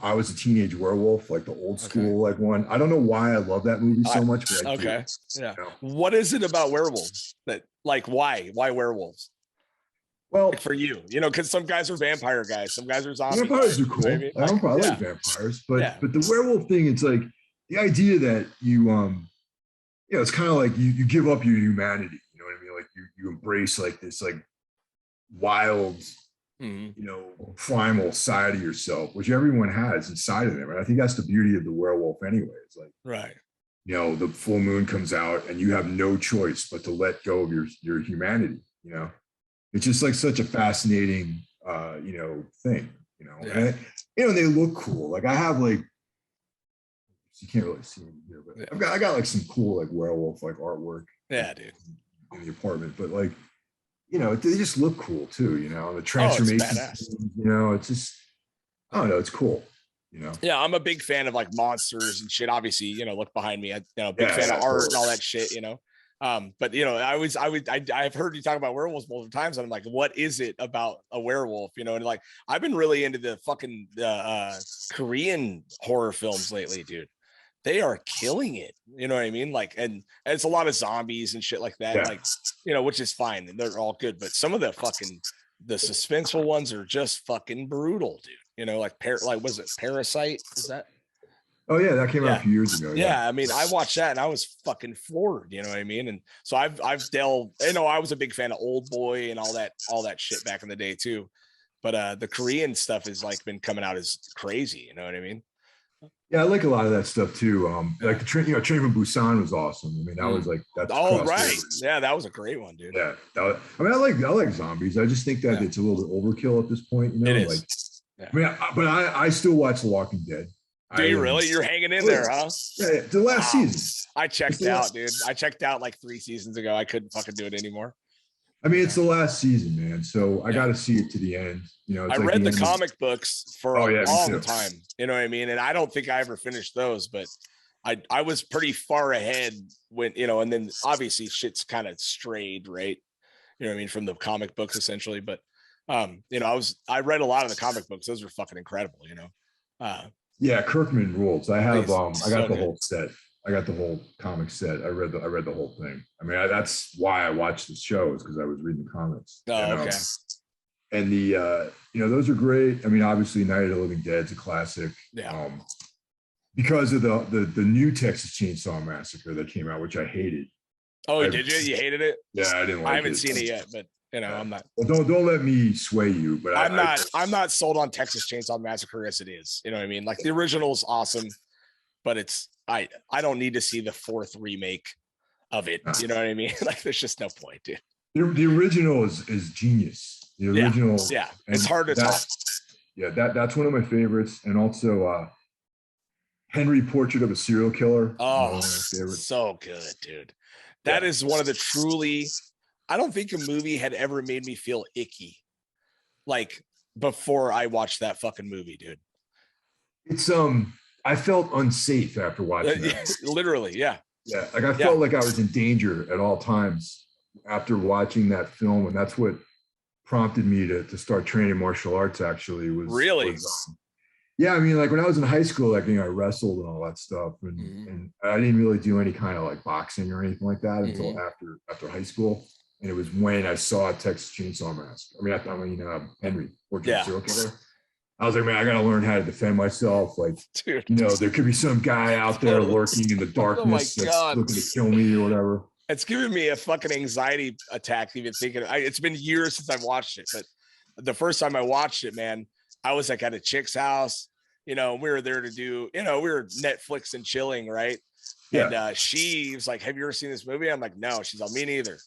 C: I was a teenage werewolf, like the old school like one. I don't know why I love that movie so much, but I do.
B: Yeah. What is it about werewolves that like why werewolves?
C: Well,
B: like for you, because some guys are vampire guys, some guys are zombie.
C: Vampires are cool. Maybe. I don't probably like vampires, but the werewolf thing, it's like the idea that it's kind of like you give up your humanity. You know what I mean? Like you embrace like this like wild, primal side of yourself, which everyone has inside of them. And I think that's the beauty of the werewolf anyway. It's like,
B: right.
C: The full moon comes out and you have no choice but to let go of your humanity. It's just like such a fascinating, thing, and they look cool. Like I have like, you can't really see them here, but I got like some cool like werewolf like artwork.
B: Yeah, dude.
C: In the apartment, but like, they just look cool too. The transformation. It's just, I don't know. It's cool.
B: Yeah, I'm a big fan of like monsters and shit. Obviously, look behind me. Big fan of art and all that shit. But I've heard you talk about werewolves multiple times, and I'm like, what is it about a werewolf? And like I've been really into the fucking Korean horror films lately, dude. They are killing it. You know what I mean? Like, and it's a lot of zombies and shit like that. Yeah. Like, which is fine, and they're all good. But some of the suspenseful ones are just fucking brutal, dude. Like was it Parasite? Is that?
C: Oh yeah, that came out a few years ago.
B: Yeah, I mean, I watched that and I was fucking floored. You know what I mean? And so I've delved. I was a big fan of Old Boy and all that shit back in the day too. But the Korean stuff has like been coming out as crazy. You know what I mean?
C: Yeah, I like a lot of that stuff too. Like the Train from Busan was awesome. I mean, that was like that's.
B: Oh right, yeah, that was a great one, dude.
C: Yeah, I like zombies. I just think that it's a little bit overkill at this point.
B: It is.
C: Like, I mean, but I still watch The Walking Dead.
B: Do you really? You're hanging in there, huh?
C: Yeah, the last season.
B: I checked out, dude. I checked out like 3 seasons ago. I couldn't fucking do it anymore.
C: I mean, it's the last season, man. So I got to see it to the end. It's
B: I read the comic books for a long time. You know what I mean? And I don't think I ever finished those, but I was pretty far ahead when, and then obviously shit's kind of strayed, right? You know what I mean? From the comic books essentially. But, I read a lot of the comic books. Those were fucking incredible,
C: Yeah, Kirkman rules. I have I got the
B: good.
C: whole set. I got the whole comic set. I read the whole thing. I mean, that's why I watched the show, is because I was reading the comics.
B: Oh,
C: and,
B: okay.
C: And the those are great. I mean, obviously Night of the Living Dead's a classic.
B: Yeah.
C: Because of the new Texas Chainsaw Massacre that came out, which I hated.
B: Oh, did you? You hated it?
C: Yeah, I didn't like it.
B: I haven't seen it yet, but I'm not.
C: Well, don't let me sway you, but
B: I'm not sold on Texas Chainsaw Massacre as it is. You know what I mean? Like the original is awesome, but I don't need to see the 4th remake of it. You know what I mean? Like there's just no point, dude.
C: The original is genius. The original,
B: it's hard to top.
C: Yeah, that's one of my favorites, and also Henry, Portrait of a Serial Killer.
B: Oh, so good, dude. That is one of the truly, I don't think a movie had ever made me feel icky like before I watched that fucking movie, dude.
C: It's I felt unsafe after watching that.
B: Literally, yeah.
C: Yeah, like I felt like I was in danger at all times after watching that film, and that's what prompted me to start training martial arts. Actually, yeah, I mean, like when I was in high school, like, you know, I wrestled and all that stuff, and I didn't really do any kind of like boxing or anything like that until after high school. And it was when I saw Texas Chainsaw Massacre. Henry, Portrait of a Serial Killer. I was like, man, I got to learn how to defend myself. Like, dude, you know, there could be some guy out there lurking in the darkness that's looking to kill me or whatever.
B: It's giving me a fucking anxiety attack even thinking. It's been years since I've watched it, but the first time I watched it, man, I was like at a chick's house. You know, we were there to do, you know, we were Netflix and chilling, right? Yeah. And she was like, have you ever seen this movie? I'm like, no. She's like, me neither.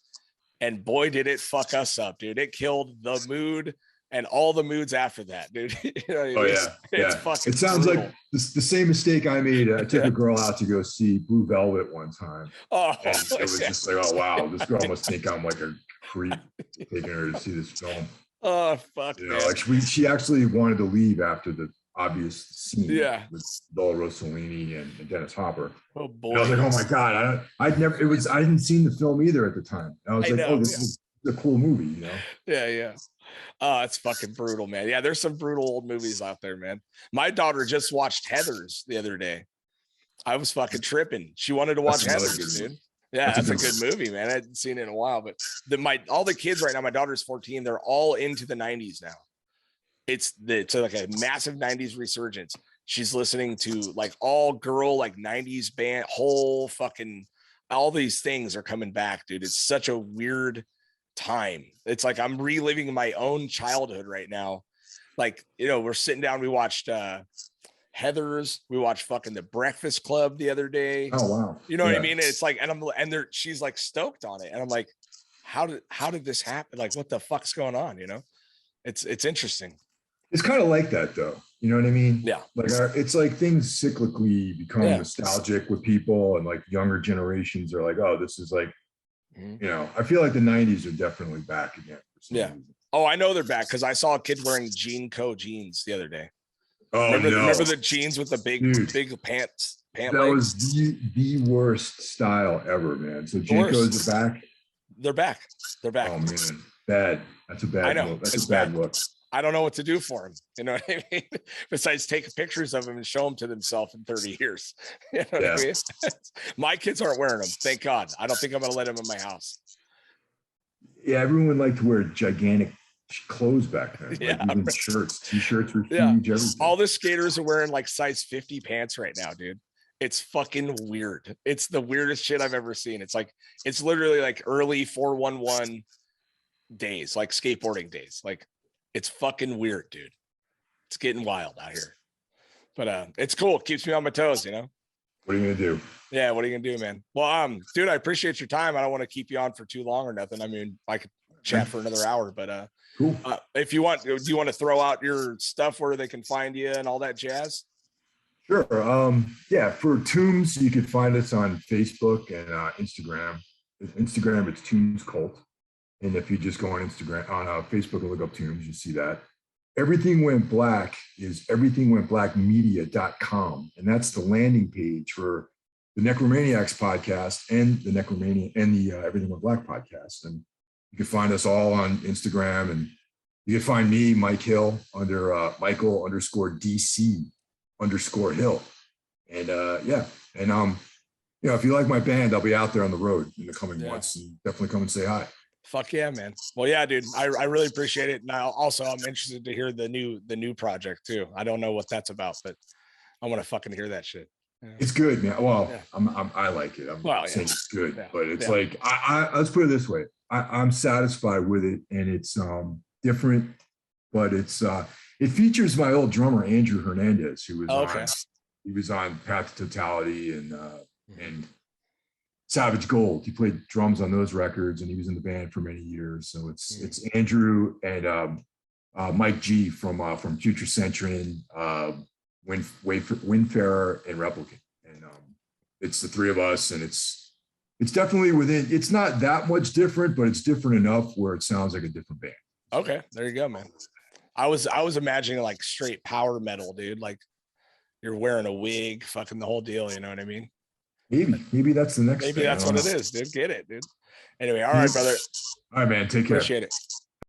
B: And boy, did it fuck us up, dude. It killed the mood and all the moods after that, dude. You know, it's fucking
C: it sounds brutal. Like the same mistake I made. I took a girl out to go see Blue Velvet one time. And it was just like, oh, wow, this girl must think I'm like a creep taking her to see this film.
B: Oh, fuck.
C: You know, like she actually wanted to leave after the obvious scene with Dol Rossellini and Dennis Hopper. Oh boy! And I was like, oh my god, I hadn't seen the film either at the time. I was this is a cool movie, you know?
B: Yeah. Oh, it's fucking brutal, man. Yeah, there's some brutal old movies out there, man. My daughter just watched Heathers the other day. I was fucking tripping. She wanted to watch Heathers, dude. Yeah, that's a good movie, man. I hadn't seen it in a while, but all the kids right now, my daughter's 14, they're all into the 90s now. It's like a massive 90s resurgence. She's listening to like all girl, like 90s band, whole fucking, all these things are coming back, dude. It's such a weird time. It's like I'm reliving my own childhood right now. Like, you know, we're sitting down, we watched Heathers, we watched fucking The Breakfast Club the other day.
C: Oh wow.
B: You know what I mean? It's like, she's like stoked on it. And I'm like, how did this happen? Like, what the fuck's going on? You know, it's interesting.
C: It's kind of like that though. You know what I mean?
B: Yeah.
C: Like it's like things cyclically become nostalgic with people, and like younger generations are like, oh, this is like, you know, I feel like the 90s are definitely back again.
B: Yeah. Oh, I know they're back because I saw a kid wearing Jean Co jeans the other day.
C: Oh,
B: remember the jeans with the big pants?
C: That was the worst style ever, man. So Jean Co's are back.
B: They're back. Oh
C: man, bad. That's a bad look. That's a bad look.
B: I don't know what to do for him. You know what I mean? Besides take pictures of him and show them to themselves in 30 years. You know what I mean? My kids aren't wearing them. Thank God. I don't think I'm going to let them in my house.
C: Yeah. Everyone liked to wear gigantic clothes back then. Like even shirts, t-shirts were huge. Everything.
B: All the skaters are wearing like size 50 pants right now, dude. It's fucking weird. It's the weirdest shit I've ever seen. It's like, it's literally like early 411 days, like skateboarding days. Like, it's fucking weird, dude. It's getting wild out here. But it's cool. It keeps me on my toes, you know?
C: What are you gonna do?
B: Yeah, what are you gonna do, man? Well, dude, I appreciate your time. I don't want to keep you on for too long or nothing. I mean, I could chat for another hour, but
C: cool.
B: If you want, do you want to throw out your stuff where they can find you and all that jazz?
C: Sure. For Tombs, you can find us on Facebook and Instagram. Instagram, it's Tombs Cult. And if you just go on Instagram, on Facebook and look up Tombs, you see that. Everything Went Black is everythingwentblackmedia.com. And that's the landing page for the Necromaniacs podcast and the Everything Went Black podcast. And you can find us all on Instagram, and you can find me, Mike Hill, under Michael_DC_Hill. And you know, if you like my band, I'll be out there on the road in the coming months, and definitely come and say hi.
B: Fuck yeah, man. Well, yeah, dude, I really appreciate it. And I'm interested to hear the new project too. I don't know what that's about, but I want to fucking hear that shit. Yeah.
C: It's good, man. Well, I like it. I'm saying it's good, but it's like, I let's put it this way. I'm satisfied with it, and it's different, but it features my old drummer, Andrew Hernandez, who was he was on Path to Totality and Savage Gold. He played drums on those records, and he was in the band for many years. So it's Andrew and Mike G from Future Century, Wayfarer, and Replicant. And it's the three of us, and it's definitely within. It's not that much different, but it's different enough where it sounds like a different band.
B: Okay, there you go, man. I was imagining like straight power metal, dude. Like you're wearing a wig, fucking the whole deal. You know what I mean?
C: Maybe that's the next.
B: Maybe
C: thing.
B: that's what it is, dude. Get it, dude. Anyway, all right, brother.
C: All right, man. Take care.
B: Appreciate it.